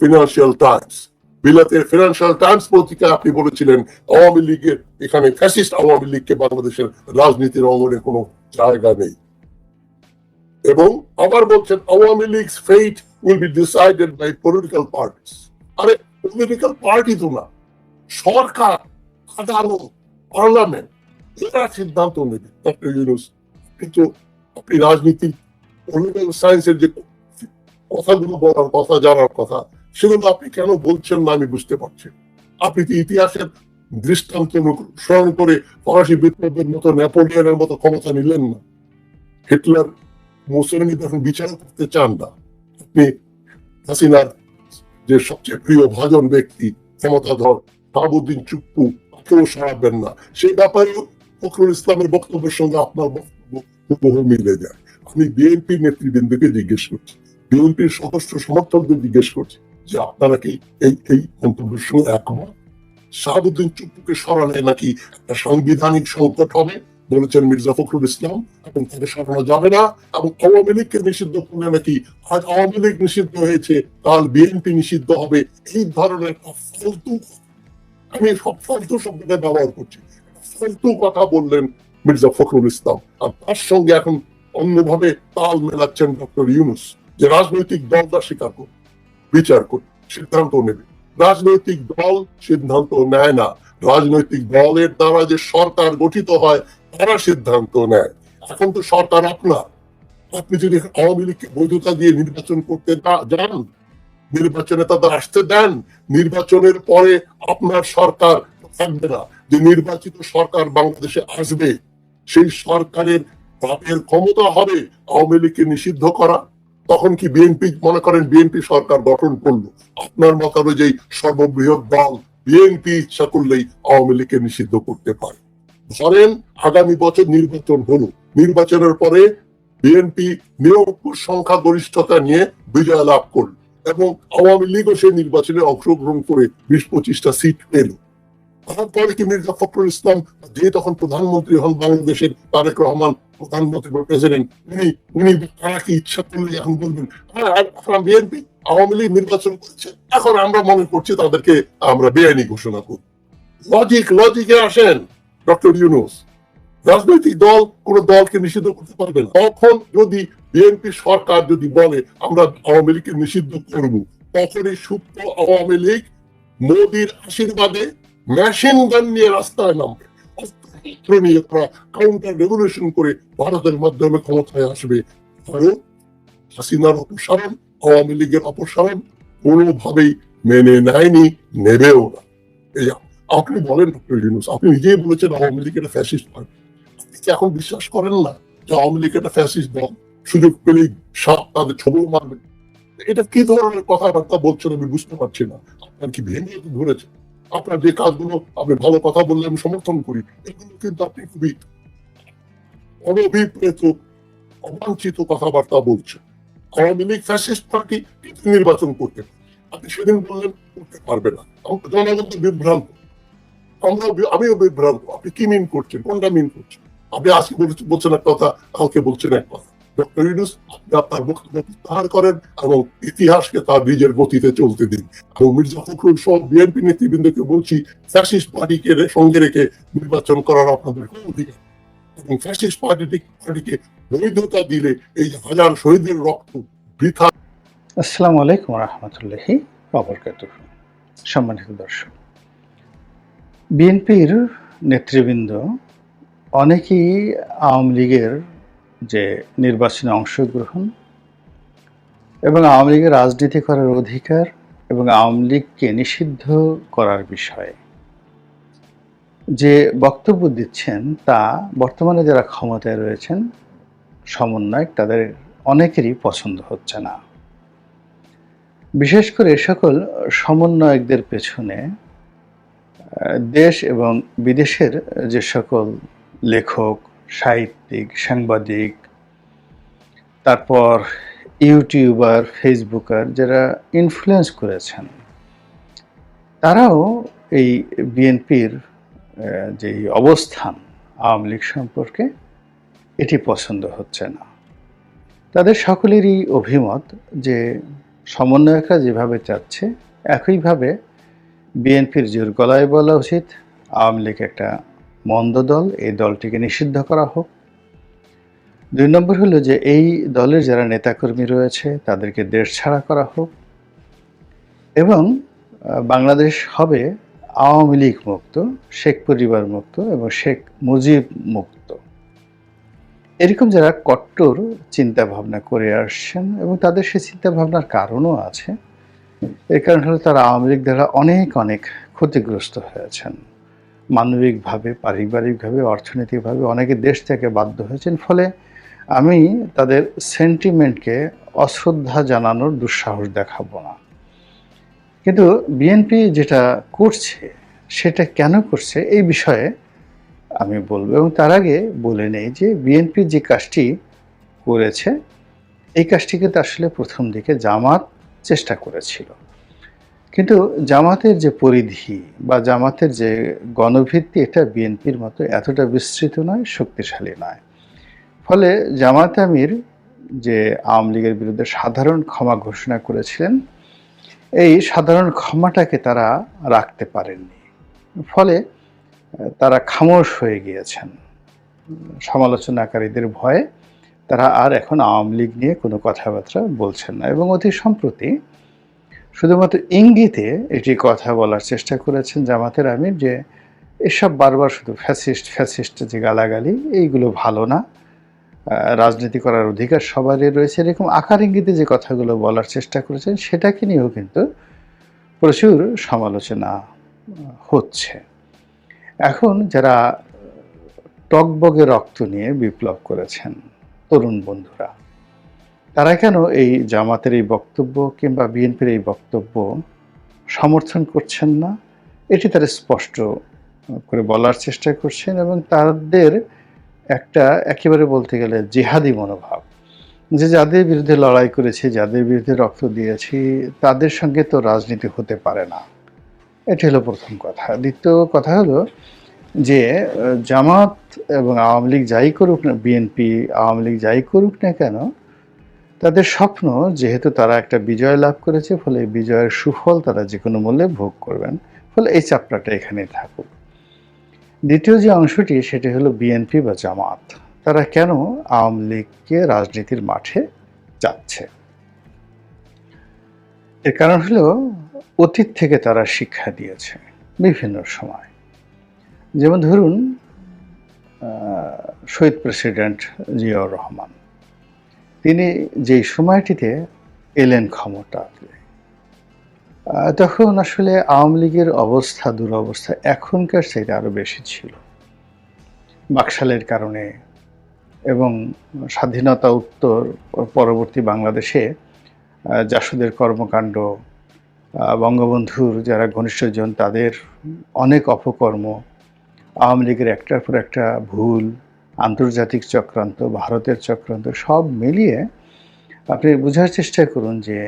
Financial Times. বিলাতের ফিনান্সিয়াল টাইমস পত্রিকায় আপনি বলেছিলেন আওয়ামী লীগের এখানে ফ্যাসিস্ট আওয়ামী লীগকে বাংলাদেশের রাজনীতির অঙ্গনে কোনো জায়গা নেই। এবং আবার বলছেন Awami League's fate will be decided by political parties. আরে পলিটিক্যাল পার্টি তো না, সরকার, আদালত, পার্লামেন্ট এরা সিদ্ধান্ত নেবে। ডক্টর ইউনূস, কিন্তু আপনি রাজনীতি পলিটিক্যাল সায়েন্সের যে কথাগুলো বলার কথা, জানার কথা, সেগুলো আপনি কেন বলছেন না আমি বুঝতে পারছি। আপনি তো ইতিহাসের দৃষ্টান্ত স্মরণ করে ফরাসি বিপ্লবের মতো, নেপোলিয়নের মতো ক্ষমতা নিলেন না। হিটলার, মুসলিম এখন বিচার করতে চান না। আপনি হাসিনার যে সবচেয়ে প্রিয় ভাজন ব্যক্তি ক্ষমতাধর শাহাবুদ্দিন চুপ্পু কেউ সরাবেন না, সেই ব্যাপারেও ফখরুল ইসলামের বক্তব্যের সঙ্গে আপনার বক্তব্য হুবহু মিলে যায়। আমি বিএনপির নেতৃবৃন্দকে জিজ্ঞেস করছি, বিএনপির সদস্য সমর্থকদের জিজ্ঞেস করছি যে আপনারা কি এই মন্তব্যের সঙ্গে একমত? শাহাবুদ্দিন চুপ্পুকে সরালে নাকি একটা সাংবিধানিক সংকট হবে বলেছেন মির্জা ফখরুল ইসলাম, এবং তাকে সরানো যাবে না। এবং আওয়ামী লীগকে নিষিদ্ধ করলে নাকি আজ আওয়ামী লীগ নিষিদ্ধ হয়েছে কাল বিএনপি নিষিদ্ধ হবে। এই ধরনের ফালতু, আমি সব ফালতু শব্দটা ব্যবহার করছি, ফালতু কথা বললেন মির্জা ফখরুল ইসলাম। আর তার সঙ্গে এখন অন্যভাবে তাল মেলাচ্ছেন ডক্টর ইউনূস যে রাজনৈতিক দলটা স্বীকার করবে, বিচার করবে, সিদ্ধান্ত নেবে। রাজনৈতিক দল সিদ্ধান্ত নেয় না, রাজনৈতিক দলের দ্বারা যে সরকার গঠিত হয় তারা সিদ্ধান্ত নেয়। এখন তো সরকার আপনার, আপনি যদি আওয়ামী লীগকে বৈধতা দিয়ে নির্বাচন করতে যান, নির্বাচনে তাদের আসতে দেন, নির্বাচনের পরে আপনার সরকার থাকবে না। যে নির্বাচিত সরকার বাংলাদেশে আসবে সেই সরকারের তাদের ক্ষমতা হবে আওয়ামী লীগকে নিষিদ্ধ করা। তখন কি বিএনপি মনে করেন বিএনপি সরকার গঠন করলো, আপনার মত অনুযায়ী সর্ববৃহৎ দল বিএনপি ইচ্ছা করলেই আওয়ামী লীগকে নিষিদ্ধ করতে পারে। ধরেন আগামী বছর নির্বাচন হলো, নির্বাচনের পরে বিএনপি নিরঙ্কুশ সংখ্যাগরিষ্ঠতা নিয়ে বিজয় লাভ করলো এবং আওয়ামী লীগও সেই নির্বাচনে অংশগ্রহণ করে 20-25টা সিট পেল। তারপরে কি মির্জা ফখরুল ইসলাম, যে তখন প্রধানমন্ত্রী হন বাংলাদেশের, তারেক রহমান প্রধানমন্ত্রী বা প্রেসিডেন্ট, উনি তারা কি ইচ্ছা করলে এখন বলবেন বিএনপি আওয়ামী লীগ নির্বাচন করছে, এখন আমরা মনে করছি তাদেরকে আমরা বেআইনি ঘোষণা করব? লজিকে আসেন ডক্টর ইউনূস। রাজনৈতিক দল কোন দলকে নিষিদ্ধ করতে পারবে না। তখন যদি বিএনপি সরকার যদি বলে আমরা আওয়ামী লীগকে নিষিদ্ধ করব, তখন এই সুপ্ত আওয়ামী লীগ মোদির আশীর্বাদে মেশিন গান নিয়ে রাস্তায় নামবে, অস্ত্র নিয়ে তারা কাউন্টার রেভলিউশন করে ভারতের মাধ্যমে ক্ষমতায় আসবে। ভারত হাসিনার অপসারণ, আওয়ামী লীগের অপসারণ কোনোভাবেই মেনে নেয়নি, নেবেও না। এই আপনি বলেন ডক্টর ইউনূস, আপনি নিজেই বলেছেন আওয়ামী লীগ একটা ফ্যাসিস্ট পার্টি। আপনি কি এখন বিশ্বাস করেন না যে আওয়ামী লীগ একটা ফ্যাসিস্ট দল? সুযোগ পেলেই সাপ তাদের ছবল মারবে। এটা কি ধরনের কথাবার্তা বলছেন আমি বুঝতে পারছি না। আপনার কি ভেঙে ধরেছে? আপনার যে কাজগুলো আপনি ভালো কথা বললে আমি সমর্থন করি, এগুলো কিন্তু আপনি খুবই অনভিপ্রেত অবাঞ্ছিত কথাবার্তা বলছেন। আওয়ামী লীগ ফ্যাসিস্ট পার্টি কিন্তু নির্বাচন করতে পারে। আপনি সেদিন বললেন করতে পারবে না। জনগণ তো বিভ্রান্ত, আমিও বিভ্রান্ত। আপনি কি মিন করছেন? কোনটা মিন করছেন? আপনি আজকে বলছেন এক কথা, কালকে বলছেন এক কথা। ডক্টর ইউনূস, আপনি আপনার বক্তব্য প্রত্যাহার করেন এবং ইতিহাসকে তার নিজের গতিতে চলতে দিন। এবং মির্জা ফখরুল সহ বিএনপি নেতৃবৃন্দকে বলছি, ফ্যাসিস্ট পার্টিকে সঙ্গে রেখে নির্বাচন করার আপনাদের কোন অধিকার? এবং ফ্যাসিস্ট পার্টিকে বৈধতা দিলে এই হাজার শহীদের রক্ত বৃথা। আসসালামু আলাইকুম রহমতুল্লাহি ওয়াবারাকাতুহ। সম্মানিত দর্শক, বিএনপির নেতৃবৃন্দ অনেকেই আওয়ামী লীগের যে নির্বাচনে অংশগ্রহণ এবং আওয়ামী লীগের রাজনীতি করার অধিকার এবং আওয়ামী লীগকে নিষিদ্ধ করার বিষয়ে যে বক্তব্য দিচ্ছেন, তা বর্তমানে যারা ক্ষমতায় রয়েছেন সমন্বয়ক, তাদের অনেকেরই পছন্দ হচ্ছে না। বিশেষ করে সকল সমন্বয়কদের পেছনে দেশ এবং বিদেশের যে সকল লেখক, সাহিত্যিক, সাংবাদিক, তারপর ইউটিউবার, ফেসবুকার যারা ইনফ্লুয়েন্স করেছেন, তারাও এই বিএনপির যে অবস্থান আওয়ামী লীগ সম্পর্কে এটি পছন্দ হচ্ছে না। তাদের সকলেরই অভিমত যে সমন্বয়করা যেভাবে চাচ্ছে একইভাবে বিএনপির জোর গলায় বলা উচিত আওয়ামী লীগ একটা মন্দ দল, এই দলটিকে নিষিদ্ধ করা হোক। 2 নম্বর হলো যে এই দলের যারা নেতাকর্মী রয়েছে তাদেরকে দেশ ছাড়া করা হোক এবং বাংলাদেশ হবে আওয়ামী লীগ মুক্ত, শেখ পরিবার মুক্ত এবং শেখ মুজিব মুক্ত। এরকম যারা কট্টর চিন্তা ভাবনা করে আসছেন এবং তাদের সে চিন্তা ভাবনার কারণও আছে। এর কারণ হলো তারা আওয়ামী লীগ দ্বারা অনেক ক্ষতিগ্রস্ত হয়েছেন, মানবিকভাবে, পারিবারিকভাবে, অর্থনৈতিকভাবে অনেকে দেশ থেকে বাধ্য হয়েছেন। ফলে আমি তাদের সেন্টিমেন্টকে অশ্রদ্ধা জানানোর দুঃসাহস দেখাবো না। কিন্তু বিএনপি যেটা করছে সেটা কেন করছে এই বিষয়ে আমি বলবো, এবং তার আগে বলে নেই যে বিএনপি যে কাজটি করেছে এই কাজটি কিন্তু আসলে প্রথম দিকে জামাত চেষ্টা করেছিল, কিন্তু জামাতের যে পরিধি বা জামাতের যে গণভিত্তি এটা বিএনপির মতো এতটা বিস্তৃত নয়, শক্তিশালী নয়। ফলে জামাত আমির যে আওয়ামী লীগের বিরুদ্ধে সাধারণ ক্ষমা ঘোষণা করেছিলেন, এই সাধারণ ক্ষমাটাকে তারা রাখতে পারেননি। ফলে তারা খামোশ হয়ে গিয়েছেন। সমালোচনাকারীদের ভয়ে তারা আর এখন আওয়ামী লীগ নিয়ে কোনো কথাবার্তা বলছেন না এবং অতি সম্প্রতি শুধুমাত্র ইঙ্গিতে এটি কথা বলার চেষ্টা করেছেন জামাতের আমির যে এসব বারবার শুধু ফ্যাসিস্ট যে গালাগালি, এইগুলো ভালো না, রাজনীতি করার অধিকার সবারই রয়েছে, এরকম আকার ইঙ্গিতে যে কথাগুলো বলার চেষ্টা করেছেন সেটাকে নিয়েও কিন্তু প্রচুর সমালোচনা হচ্ছে। এখন যারা টগবগে রক্ত নিয়ে বিপ্লব করেছেন তরুণ বন্ধুরা, তারা কেন এই জামাতের এই বক্তব্য কিংবা বিএনপির এই বক্তব্য সমর্থন করছেন না, এটি তারা স্পষ্ট করে বলার চেষ্টা করছেন এবং তাদের একটা একেবারে বলতে গেলে জিহাদি মনোভাব, যে যাদের বিরুদ্ধে লড়াই করেছি, যাদের বিরুদ্ধে রক্ত দিয়েছি, তাদের সঙ্গে তো রাজনীতি হতে পারে না। এটি হলো প্রথম কথা। দ্বিতীয় কথা হলো যে জামাত এবং আওয়ামী লীগ যাই করুক না, বিএনপি আওয়ামী লীগ যাই করুক না কেন, তাদের স্বপ্ন যেহেতু তারা একটা বিজয় লাভ করেছে, ফলে এই বিজয়ের সুফল তারা যে কোনো মূল্যে ভোগ করবেন, ফলে এই চাপড়াটা এখানেই থাকুক। দ্বিতীয় যে অংশটি সেটি হলো বিএনপি বা জামাত, তারা কেন আওয়ামী লীগকে রাজনীতির মাঠে যাচ্ছে। এর কারণ হলো অতীত থেকে তারা শিক্ষা দিয়েছে বিভিন্ন সময়। যেমন ধরুন শহীদ প্রেসিডেন্ট জিয়াউর রহমান। তিনি যেই সময়টিতে এলেন ক্ষমতাতে, তখন আসলে আওয়ামী লীগের অবস্থা, দুরবস্থা এখনকার চাইতে আরো বেশি ছিল। বাকশালের কারণে এবং স্বাধীনতা উত্তর পরবর্তী বাংলাদেশে জাসদের কর্মকাণ্ড, বঙ্গবন্ধুর যারা ঘনিষ্ঠজন তাদের অনেক অপকর্ম, আওয়ামী লীগের একটার পর একটা ভুল, আন্তর্জাতিক চক্রান্ত, ভারতের চক্রান্ত, সব মিলিয়ে আপনি বোঝার চেষ্টা করুন যে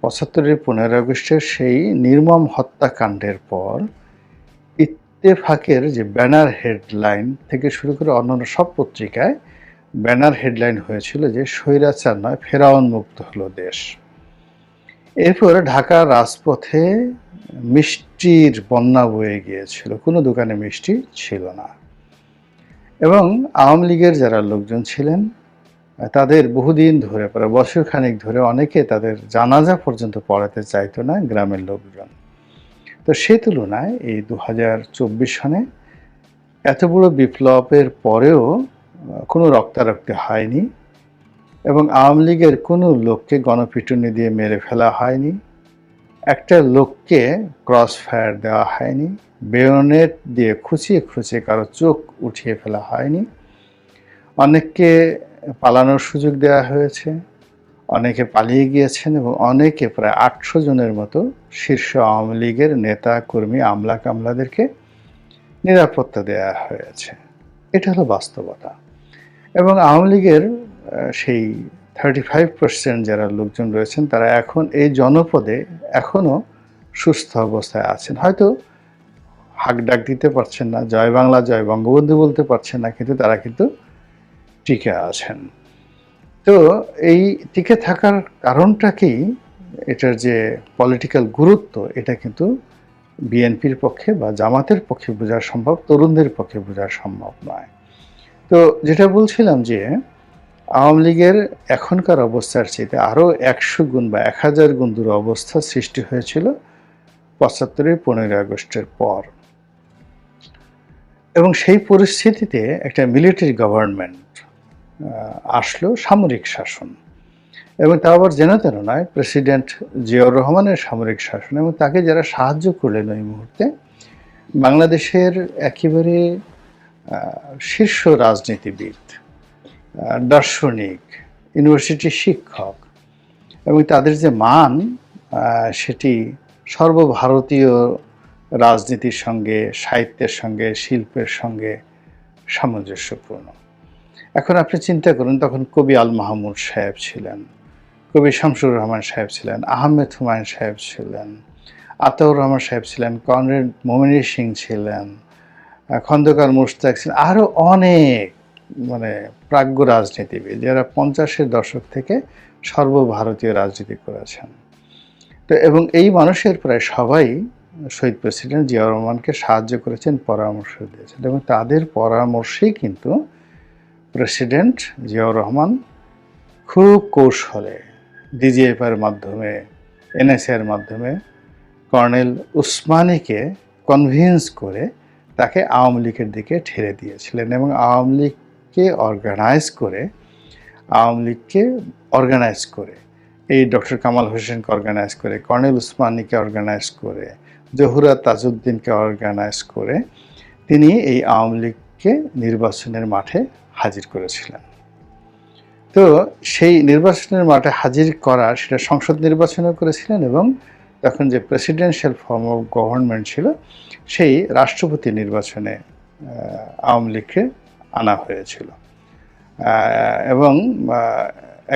৭৫-এর 15 আগস্টের সেই নির্মম হত্যাকাণ্ডের পর ইত্তেফাকের যে ব্যানার হেডলাইন থেকে শুরু করে অন্যান্য সব পত্রিকায় ব্যানার হেডলাইন হয়েছিল যে স্বৈরাচার নয়, ফেরাউন মুক্ত হলো দেশ। এরপর ঢাকার রাজপথে মিষ্টির বন্যা বয়ে গিয়েছিল, কোনো দোকানে মিষ্টি ছিল না। এবং আওয়ামী লীগের যারা লোকজন ছিলেন তাদের বহুদিন ধরে, প্রায় বছর খানেক ধরে, অনেকে তাদের জানাজা পর্যন্ত পড়াতে চাইতো না গ্রামের লোকজন। তো সে তুলনায় এই 2024 সনে এত বড় বিপ্লবের পরেও কোনো রক্তারক্তি হয়নি এবং আওয়ামী লীগের কোনো লোককে গণপিটুনি দিয়ে মেরে ফেলা হয়নি, একটা লোককে ক্রস ফায়ার দেওয়া হয়নি, বেয়োনেট দিয়ে খুঁচিয়ে খুঁচিয়ে কারো চোখ উঠিয়ে ফেলা হয়নি, অনেককে পালানোর সুযোগ দেওয়া হয়েছে, অনেকে পালিয়ে গিয়েছেন এবং অনেকে, প্রায় 800 জনের মতো শীর্ষ আওয়ামী লীগের নেতা কর্মী আমলা কামলাদেরকে নিরাপত্তা দেওয়া হয়েছে। এটা হলো বাস্তবতা। এবং আওয়ামী লীগের সেই 35% যারা লোকজন রয়েছেন তারা এখন এই জনপদে এখনো সুস্থ অবস্থায় আছেন। হয়তো হাক ডাক দিতে পারছেন না, জয় বাংলা জয় বঙ্গবন্ধু বলতে পারছেন না, কিন্তু তারা কিন্তু টিকে আছেন। তো এই টিকে থাকার কারণটা কি, এটার যে পলিটিক্যাল গুরুত্ব, এটা কিন্তু বিএনপির পক্ষে বা জামাতের পক্ষে বোঝা সম্ভব, তরুণদের পক্ষে বোঝা সম্ভব নয়। তো যেটা বলছিলাম যে আওয়ামী লীগের এখনকার অবস্থার চাইতে আরও 100 গুণ বা 1000 গুণ অবস্থা সৃষ্টি হয়েছিল ৭৫-এর 15 আগস্টের পর। এবং সেই পরিস্থিতিতে একটা মিলিটারি গভর্নমেন্ট আসলো, সামরিক শাসন, এবং তা আবার যেন তেন নয়, প্রেসিডেন্ট জিয়াউর রহমানের সামরিক শাসন। এবং তাকে যারা সাহায্য করলেন ওই মুহূর্তে, বাংলাদেশের একেবারে শীর্ষ রাজনীতিবিদ, দার্শনিক, ইউনিভার্সিটির শিক্ষক, এবং তাদের যে মান সেটি সর্বভারতীয় রাজনীতির সঙ্গে, সাহিত্যের সঙ্গে, শিল্পের সঙ্গে সামঞ্জস্যপূর্ণ। এখন আপনি চিন্তা করুন, তখন কবি আল মাহমুদ সাহেব ছিলেন, কবি শামসুর রহমান সাহেব ছিলেন, আহমেদ হুমায়ুন সাহেব ছিলেন, আতাউর রহমান সাহেব ছিলেন, কনরেড মোমিনী সিং ছিলেন, খন্দকার মুশতাক ছিলেন, আরও অনেক প্রাজ্ঞ রাজনীতিবিদ যারা 50-এর দশক থেকে সর্বভারতীয় রাজনীতি করেছেন। তো এবং এই মানুষের প্রায় সবাই শহীদ প্রেসিডেন্ট জিয়াউর রহমানকে সাহায্য করেছেন, পরামর্শ দিয়েছেন, এবং তাদের পরামর্শেই কিন্তু প্রেসিডেন্ট জিয়াউর রহমান খুব কৌশলে ডিজিএফআইয়ের মাধ্যমে, এনএসএর মাধ্যমে কর্নেল উসমানীকে কনভিন্স করে তাকে আওয়ামী লীগের দিকে ঠেলে দিয়েছিলেন এবং আওয়ামী লীগকে অর্গানাইজ করে এই ডক্টর কামাল হোসেনকে অর্গানাইজ করে, কর্নেল উসমানীকে অর্গানাইজ করে, জহুরা তাজউদ্দিনকে অর্গানাইজ করে তিনি এই আওয়ামী লীগকে নির্বাচনের মাঠে হাজির করেছিলেন। তো সেই নির্বাচনের মাঠে হাজির করা, সেটা সংসদ নির্বাচনও করেছিলেন এবং তখন যে প্রেসিডেন্সিয়াল ফর্ম অফ গভর্নমেন্ট ছিল সেই রাষ্ট্রপতি নির্বাচনে আওয়ামী লীগকে আনা হয়েছিল। এবং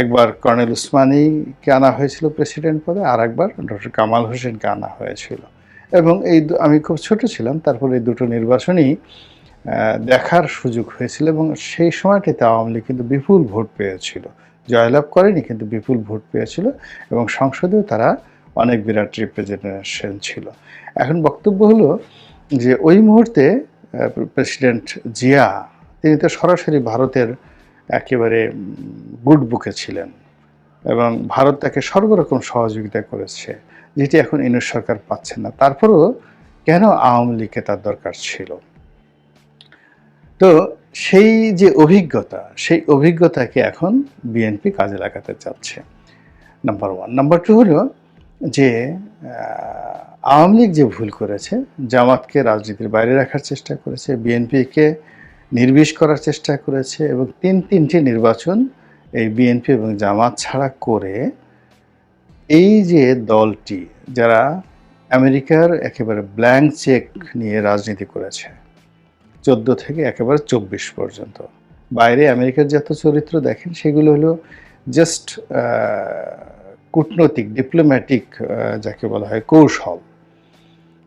একবার কর্নেল উসমানীকে আনা হয়েছিল প্রেসিডেন্ট পদে, আর একবার ডক্টর কামাল হোসেনকে আনা হয়েছিল। এবং আমি খুব ছোট ছিলাম, তারপরে এই দুটো নির্বাচনই দেখার সুযোগ হয়েছিল এবং সেই সময়টিতে আওয়ামী লীগ কিন্তু বিপুল ভোট পেয়েছিল, জয়লাভ করেনি কিন্তু বিপুল ভোট পেয়েছিল এবং সংসদেও তারা অনেক বিরাট রিপ্রেজেন্টেশন ছিল। এখন বক্তব্য হলো যে ওই মুহূর্তে প্রেসিডেন্ট জিয়া, তিনি তো সরাসরি ভারতের একেবারে গুড বুকে ছিলেন এবং ভারত তাকে সর্বরকম সহযোগিতা করেছে, যেটি এখন ইউনিট সরকার পাচ্ছে না। তারপরেও কেন আওয়ামী লীগকে তার দরকার ছিল? তো সেই যে অভিজ্ঞতা, সেই অভিজ্ঞতাকে এখন বিএনপি কাজে লাগাতে চাচ্ছে, নাম্বার ওয়ান। নাম্বার টু হলো যে আওয়ামী লীগ যে ভুল করেছে, জামাতকে রাজনীতির বাইরে রাখার চেষ্টা করেছে, বিএনপিকে নির্বিষ করার চেষ্টা করেছে, এবং তিনটি নির্বাচন এই বিএনপি এবং জামাত ছাড়া করে এই যে দলটি, যারা আমেরিকার একেবারে ব্ল্যাঙ্ক চেক নিয়ে রাজনীতি করেছে 14 থেকে একেবারে 24 পর্যন্ত, বাইরে আমেরিকার যত চরিত্র দেখেন সেগুলো হলো জাস্ট কূটনৈতিক, ডিপ্লোম্যাটিক, যাকে বলা হয় কৌশল,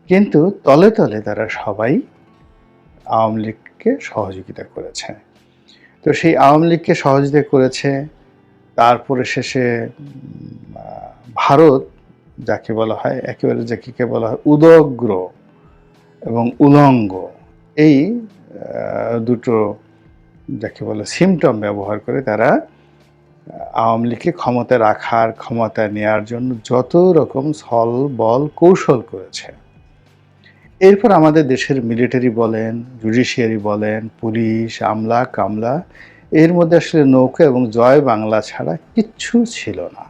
কিন্তু তলে তলে তারা সবাই আওয়ামী লীগকে সহযোগিতা করেছে। তো সেই আওয়ামী লীগকে সহযোগিতা করেছে, তারপরে শেষে ভারত, যাকে বলা হয় একেবারে, যাকে বলা হয় উদগ্র এবং উলঙ্গ, এই দুটো যাকে বলে সিমটম ব্যবহার করে তারা আওয়ামী লীগকে ক্ষমতা রাখার, ক্ষমতা নেয়ার জন্য যত রকম ছল বল কৌশল করেছে। এরপর আমাদের দেশের মিলিটারি বলেন, জুডিশিয়ারি বলেন, পুলিশ, আমলা কামলা, এর মধ্যে আসলে নৌকা এবং জয় বাংলা ছাড়া কিচ্ছু ছিল না।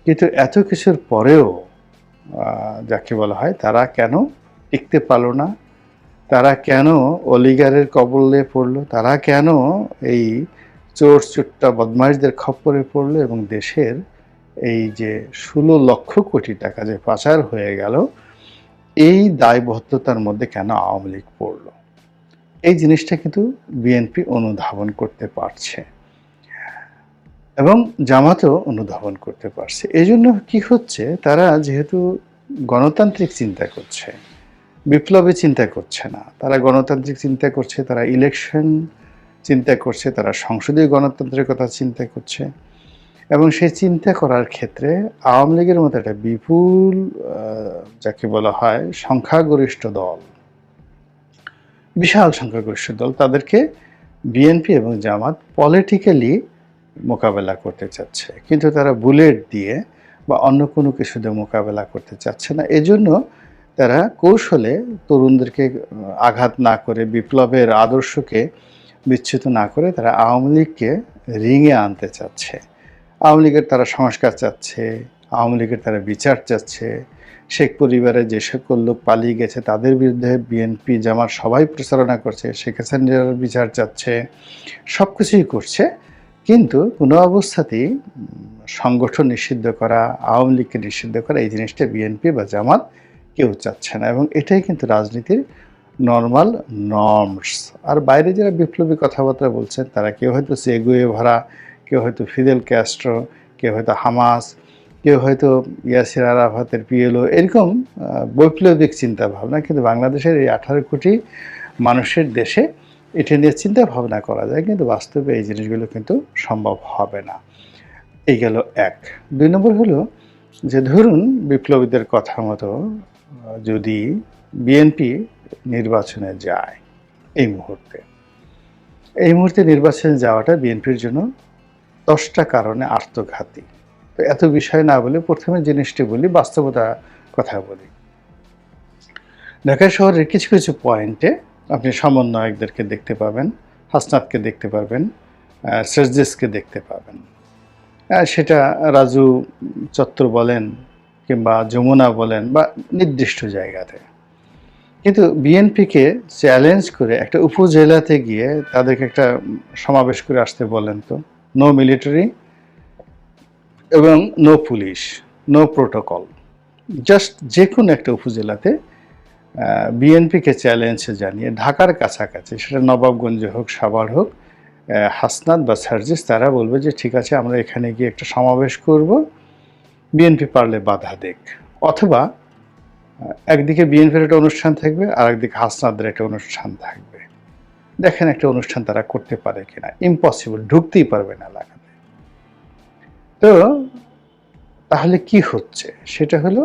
কিন্তু এত কিছুর পরেও যাকে বলা হয় তারা কেন টিকতে পারল না, তারা কেন অলিগারের কবলে পড়লো, তারা কেন এই চোর চুট্টা বদমাইশদের খপ্পরে পড়লো, এবং দেশের এই যে 16 লক্ষ কোটি টাকা যে পাচার হয়ে গেল, এই দায়বদ্ধতার মধ্যে কেন আওয়ামী লীগ পড়লো, এই জিনিসটা কিন্তু বিএনপি অনুধাবন করতে পারছে এবং জামাতও অনুধাবন করতে পারছে। এই জন্য কি হচ্ছে, তারা যেহেতু গণতান্ত্রিক চিন্তা করছে, বিপ্লবী চিন্তা করছে না, তারা গণতান্ত্রিক চিন্তা করছে, তারা ইলেকশন চিন্তা করছে, তারা সংসদীয় গণতন্ত্রের কথা চিন্তা করছে, এবং সেই চিন্তা করার ক্ষেত্রে আওয়ামী লীগের মতো একটা বিপুল যাকে বলা হয় সংখ্যাগরিষ্ঠ দল, বিশাল সংখ্যাগরিষ্ঠ দল, তাদেরকে বিএনপি এবং জামাত পলিটিক্যালি মোকাবেলা করতে চাচ্ছে, কিন্তু তারা বুলেট দিয়ে বা অন্য কোনো কিছু দিয়ে মোকাবেলা করতে চাচ্ছে না। এজন্য তারা কৌশলে তরুণদেরকে আঘাত না করে, বিপ্লবের আদর্শকে বিচ্যুত না করে, তারা আওয়ামী লীগকে রিংয়ে আনতে চাচ্ছে। আওয়ামী লীগের তারা সংস্কার চাচ্ছে, আওয়ামী লীগের তারা বিচার চাচ্ছে, শেখ পরিবারের যে সকল লোক পালিয়ে গেছে তাদের বিরুদ্ধে বিএনপি জামাত সবাই প্রচারণা করছে, শেখ হাসিনার বিচার চাচ্ছে, সব কিছুই করছে, কিন্তু কোনো অবস্থাতেই সংগঠন নিষিদ্ধ করা, আওয়ামী লীগকে নিষিদ্ধ করা, এই জিনিসটা বিএনপি বা জামাত কেউ চাচ্ছে না, এবং এটাই কিন্তু রাজনীতির নর্মাল নর্মস। আর বাইরে যারা বিপ্লবী কথাবার্তা বলছেন তারা কেউ হয়তো চে গুয়েভারা, কেউ হয়তো ফিদেল ক্যাস্ট্রো, কেউ হয়তো হামাস, কেউ হয়তো ইয়াসির আরাফাতের পিএলও, এরকম বৈপ্লবিক চিন্তা ভাবনা, কিন্তু বাংলাদেশের এই 18 কোটি মানুষের দেশে এটা নিয়ে চিন্তা ভাবনা করা যায়, কিন্তু বাস্তবে এই জিনিসগুলো কিন্তু সম্ভব হবে না। এই গেল এক। 2 নম্বর হলো যে ধরুন বিপ্লবীদের কথা মতো যদি বিএনপি নির্বাচনে যায়, এই মুহূর্তে নির্বাচনে যাওয়াটা বিএনপির জন্য 10টা কারণে আত্মঘাতী। তো এত বিষয় না বলে প্রথমে জিনিসটি বলি, বাস্তবতা কথা বলি। ঢাকা শহরের কিছু কিছু পয়েন্টে আপনি সমন্বয়কদেরকে দেখতে পাবেন, হাসনাতকে দেখতে পাবেন, সার্জিসকে দেখতে পাবেন, সেটা রাজু চত্বর বলেন কিংবা যমুনা বলেন বা নির্দিষ্ট জায়গাতে। কিন্তু বিএনপিকে চ্যালেঞ্জ করে একটা উপজেলাতে গিয়ে তাদেরকে একটা সমাবেশ করে আসতে বলেন তো, নো মিলিটারি এবং no police, no protocol, just যে কোনো একটা উপজেলাতে বিএনপিকে চ্যালেঞ্জ জানিয়ে ঢাকার কাছাকাছি, সেটা নবাবগঞ্জে হোক, সাভার হোক, হাসনাত বা সার্জিস তারা বলবে যে ঠিক আছে আমরা এখানে গিয়ে একটা সমাবেশ করব, বিএনপি পারলে বাধা দেখ, অথবা একদিকে বিএনপির একটা অনুষ্ঠান থাকবে আর একদিকে হাসনাতদের একটা অনুষ্ঠান থাকবে, দেখেন একটা অনুষ্ঠান তারা করতে পারে কিনা। ইম্পসিবল, ঢুকতেই পারবে না এলাকাতে। তো তাহলে কি হচ্ছে, সেটা হলো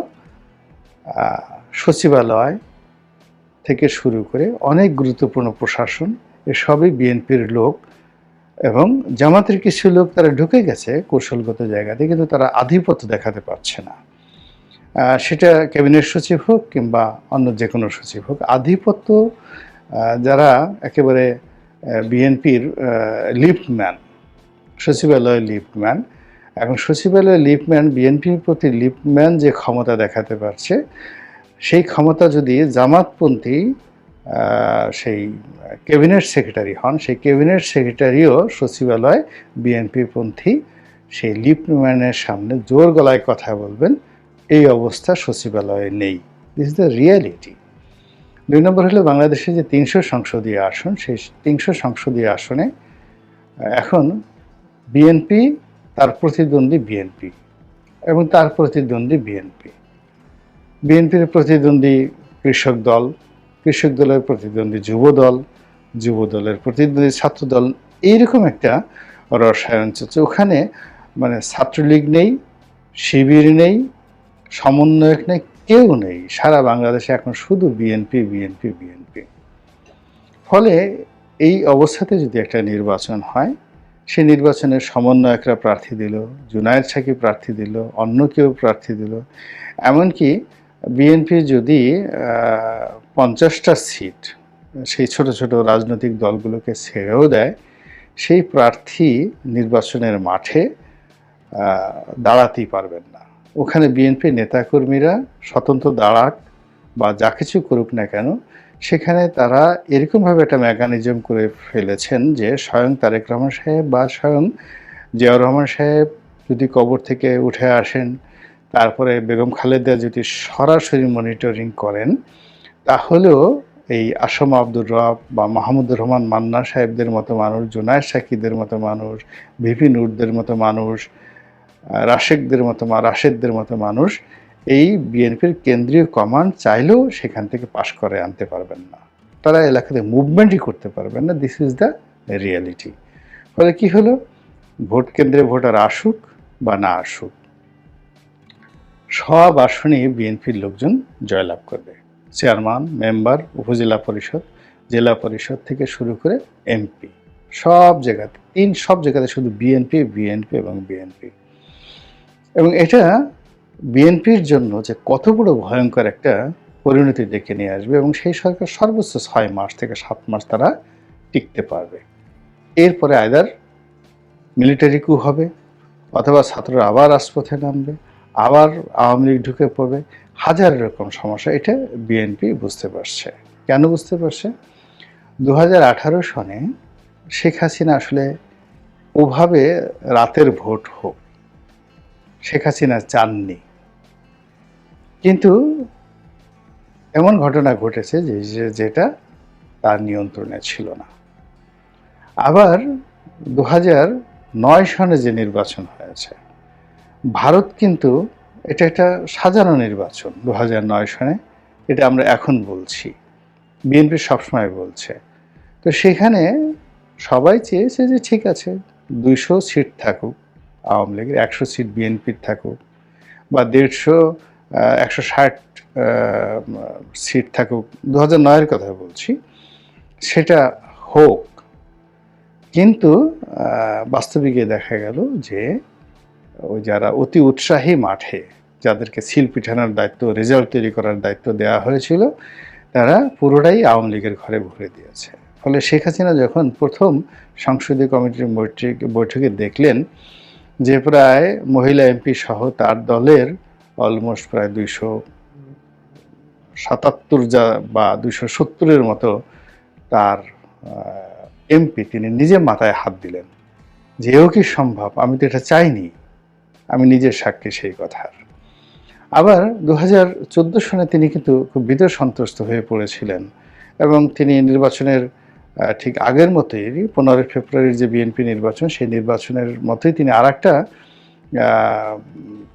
সচিবালয় থেকে শুরু করে অনেক গুরুত্বপূর্ণ প্রশাসন, এসবই বিএনপির লোক, এবং জামাতের কিছু লোক তারা ঢুকে গেছে কৌশলগত জায়গাতে, কিন্তু তারা আধিপত্য দেখাতে পারছে না। সেটা ক্যাবিনেট সচিব হোক কিংবা অন্য যে কোনো সচিব হোক, আধিপত্য যারা একেবারে বিএনপির লিফটম্যান, সচিবালয়ের লিফটম্যান। এখন সচিবালয়ের লিফটম্যান বিএনপির প্রতি লিফটম্যান যে ক্ষমতা দেখাতে পারছে, সেই ক্ষমতা যদি জামাতপন্থী সেই ক্যাবিনেট সেক্রেটারি হন, সেই ক্যাবিনেট সেক্রেটারিও সচিবালয় বিএনপিপন্থী, সেই লিফটম্যানের সামনে জোর গলায় কথা বলবেন, এই অবস্থা সচিবালয়ে নেই। This is the reality. 2 নম্বর হলো বাংলাদেশে যে 300 সংসদীয় আসন, সেই 300 সংসদীয় আসনে এখন বিএনপি, তার প্রতিদ্বন্দ্বী বিএনপি এবং তার প্রতিদ্বন্দ্বী বিএনপি, বিএনপির প্রতিদ্বন্দ্বী কৃষক দল, কৃষক দলের প্রতিদ্বন্দ্বী যুব দল, যুব দলের প্রতিদ্বন্দ্বী ছাত্র দল, এইরকম একটা রসায়ন চলছে। ওখানে মানে ছাত্রলীগ নেই, শিবির নেই, সমন্বয়ক নেই, কেউ নেই। সারা বাংলাদেশে এখন শুধু বিএনপি বিএনপি বিএনপি। ফলে এই অবস্থাতে যদি একটা নির্বাচন হয়, সেই নির্বাচনের সমন্বয়করা প্রার্থী দিল, জুনায়েদ সাকি প্রার্থী দিল, অন্য কেউ প্রার্থী দিল, এমনকি বিএনপি যদি 50টা সিট সেই ছোট ছোট রাজনৈতিক দলগুলোকে ছেড়েও দেয়, সেই প্রার্থী নির্বাচনের মাঠে দাঁড়াতেই পারবেন না। ওখানে বিএনপি নেতাকর্মীরা স্বতন্ত্র দাঁড়াক বা যা কিছু করুক না কেন, সেখানে তারা এরকমভাবে একটা মেকানিজম করে ফেলেছেন যে স্বয়ং তারেক রহমান সাহেব বা স্বয়ং জিয়াউর রহমান সাহেব যদি কবর থেকে উঠে আসেন, তারপরে বেগম খালেদা যদি সরাসরি মনিটরিং করেন, তাহলেও এই আসম আব্দুর রব বা মাহমুদুর রহমান মান্না সাহেবদের মতো মানুষ, জুনায়েদ সাকিদের মতো মানুষ, ভিপি নুরদের মতো মানুষ, রাশেদদের মতো মানুষ এই বিএনপির কেন্দ্রীয় কমান্ড চাইলেও সেখান থেকে পাশ করে আনতে পারবেন না। তারা এলাকাতে মুভমেন্টই করতে পারবেন না। This is the reality. ফলে কি হলো, ভোট কেন্দ্রে ভোটার আসুক বা না আসুক, সব আসনেই বিএনপির লোকজন জয়লাভ করবে। চেয়ারম্যান, মেম্বার, উপজেলা পরিষদ, জেলা পরিষদ থেকে শুরু করে এমপি, সব জায়গাতে সব জায়গাতে শুধু বিএনপি বিএনপি এবং বিএনপি। এবং এটা বিএনপির জন্য যে কত বড় ভয়ঙ্কর একটা পরিণতি ডেকে নিয়ে আসবে, এবং সেই সরকার সর্বোচ্চ 6 মাস থেকে 7 মাস তারা টিকতে পারবে। এরপরে আইদার মিলিটারি কু হবে, অথবা ছাত্ররা আবার রাজপথে নামবে, আবার আওয়ামী লীগ ঢুকে পড়বে, হাজার রকম সমস্যা। এটা বিএনপি বুঝতে পারছে। কেন বুঝতে পারছে? 2018 সনে শেখ হাসিনা আসলে ওভাবে রাতের ভোট হোক শেখ হাসিনা চাননি, কিন্তু এমন ঘটনা ঘটেছে যেটা তার নিয়ন্ত্রণে ছিল না। আবার 2009 সনে যে নির্বাচন হয়েছে, ভারত কিন্তু এটা একটা সাজানো নির্বাচন 2009 সনে, এটা আমরা এখন বলছি, বিএনপি সবসময় বলছে। তো সেখানে সবাই চেয়েছে যে ঠিক আছে 200 সিট থাকুক আওয়ামী লীগের, 100 সিট বিএনপির থাকুক, বা 160 সিট থাকুক, 2009-এর কথা বলছি, সেটা হোক। কিন্তু বাস্তবিকে দেখা গেল যে ওই যারা অতি উৎসাহী মাঠে, যাদেরকে সিল পিঠানোর দায়িত্ব, রেজাল্ট তৈরি করার দায়িত্ব দেওয়া হয়েছিল, তারা পুরোটাই আওয়ামী লীগের ঘরে ভরে দিয়েছে। ফলে শেখ হাসিনা যখন প্রথম সংসদীয় কমিটির বৈঠকে দেখলেন যে প্রায় মহিলা এমপি সহ তার দলের অলমোস্ট প্রায় 277 বা 270-এর মতো তার এমপি, তিনি নিজে মাথায় হাত দিলেন যে এও কি সম্ভব, আমি তো এটা চাইনি, আমি নিজের সাক্ষী সেই কথার। আবার 2014 সনে তিনি কিন্তু খুব ভীত সন্ত্রস্ত হয়ে পড়েছিলেন, এবং তিনি নির্বাচনের ঠিক আগের মতোই 15 ফেব্রুয়ারির যে বিএনপি নির্বাচন, সেই নির্বাচনের মতোই তিনি আর একটা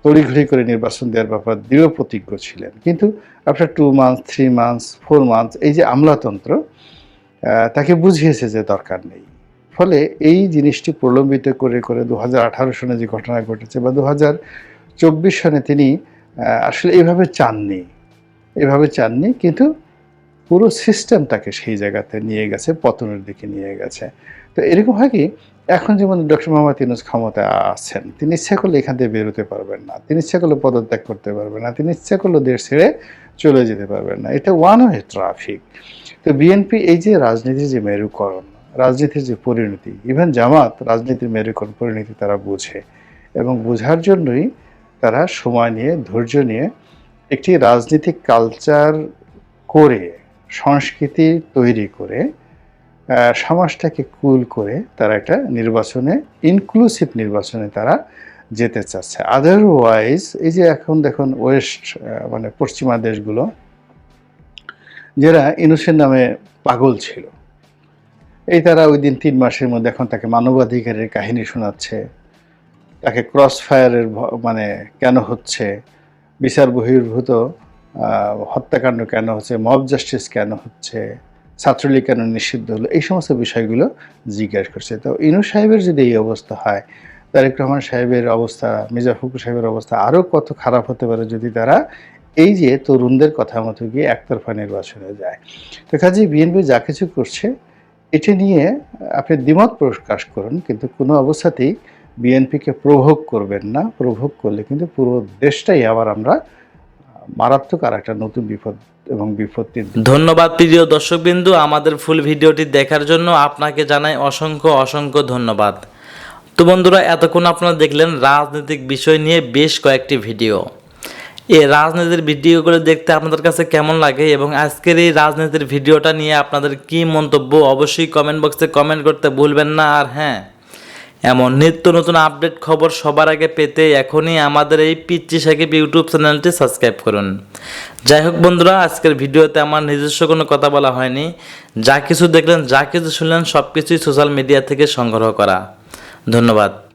তড়িঘড়ি করে নির্বাচন দেওয়ার ব্যাপার দৃঢ় প্রতিজ্ঞ ছিলেন। কিন্তু আফটার 2 মান্থস, 3 মান্থস, 4 মান্থস, এই যে আমলাতন্ত্র তাকে বুঝিয়েছে যে দরকার নেই। ফলে এই জিনিসটি প্রলম্বিত করে করে 2018 সনে যে ঘটনা ঘটেছে, বা 2024 সনে তিনি আসলে এভাবে চাননি, কিন্তু পুরো সিস্টেম তাকে সেই জায়গাতে নিয়ে গেছে, পতনের দিকে নিয়ে গেছে। তো এরকম হয় কি, এখন যেমন ডক্টর মোহাম্মদ ইউনূস ক্ষমতায় আছেন, তিনি ইচ্ছা করলে এখান থেকে বেরোতে পারবেন না, তিনি ইচ্ছা করলে পদত্যাগ করতে পারবেন না, তিনি ইচ্ছা করলে দেশ ছেড়ে চলে যেতে পারবেন না। এটা ওয়ান ওয়ে ট্রাফিক। তো বিএনপি এই যে রাজনীতির যে মেরুকরণ, রাজনীতির যে পরিণতি, ইভেন জামাত রাজনীতির মেরুকরণ পরিণতি তারা বোঝে এবং বোঝার জন্যই তারা সময় নিয়ে ধৈর্য নিয়ে একটি রাজনৈতিক কালচার করে, সংস্কৃতি তৈরি করে, সমাজটাকে কুল করে তারা একটা নির্বাচনে, ইনক্লুসিভ নির্বাচনে তারা যেতে চাচ্ছে। আদারওয়াইজ এই যে এখন দেখুন ওয়েস্ট মানে পশ্চিমা দেশগুলো যারা ইউনূসের নামে পাগল ছিল, এই তারা ওই দিন 3 মাসের মধ্যে এখন তাকে মানবাধিকারের কাহিনী শোনাচ্ছে, তাকে ক্রস ফায়ারের মানে কেন হচ্ছে, বিচার বহির্ভূত হত্যাকাণ্ড কেন হচ্ছে, মব জাস্টিস কেন হচ্ছে, ছাত্রলীগ কেন নিষিদ্ধ হলো, এই সমস্ত বিষয়গুলো জিজ্ঞাসা করছে। তো ইউনূস সাহেবের যদি এই অবস্থা হয়, তারেক রহমান সাহেবের অবস্থা, মির্জা ফখরুল সাহেবের অবস্থা আরও কত খারাপ হতে পারে যদি তারা এই যে তরুণদের কথা মতো গিয়ে একতরফা নির্বাচনে যায়। তো কাজেই বিএনপি যা কিছু করছে এটা নিয়ে আপনি দ্বিমত প্রকাশ করুন, কিন্তু কোনো অবস্থাতেই বিএনপিকে প্রভোগ করবেন না। প্রভোগ করলে কিন্তু পুরো দেশটাই আবার আমরা মারাত্মক আর একটা নতুন বিপদ এবং বিপত্তির। ধন্যবাদ প্রিয় দর্শকবিন্দু, আমাদের ফুল ভিডিওটি দেখার জন্য আপনাকে জানাই অসংখ্য অসংখ্য ধন্যবাদ। তো বন্ধুরা, এতক্ষণ আপনারা দেখলেন রাজনৈতিক বিষয় নিয়ে বেশ কয়েকটি ভিডিও। এই রাজনীতির ভিডিওগুলো দেখতে আপনাদের কাছে কেমন লাগে এবং আজকের এই রাজনীতির ভিডিওটা নিয়ে আপনাদের কি মন্তব্য অবশ্যই কমেন্ট বক্সে কমেন্ট করতে ভুলবেন না। আর হ্যাঁ, এমন নিত্য নতুন আপডেট খবর সবার আগে পেতে এখনই আমাদের এই পিচ্চি সাকিব ইউটিউব চ্যানেলটি সাবস্ক্রাইব করুন। যাই হোক বন্ধুরা, আজকের ভিডিওতে আমার নিজস্ব কোনো কথা বলা হয়নি। যা কিছু দেখলেন, যা কিছু শুনলেন, সব কিছুই সোশ্যাল মিডিয়া থেকে সংগ্রহ করা। ধন্যবাদ।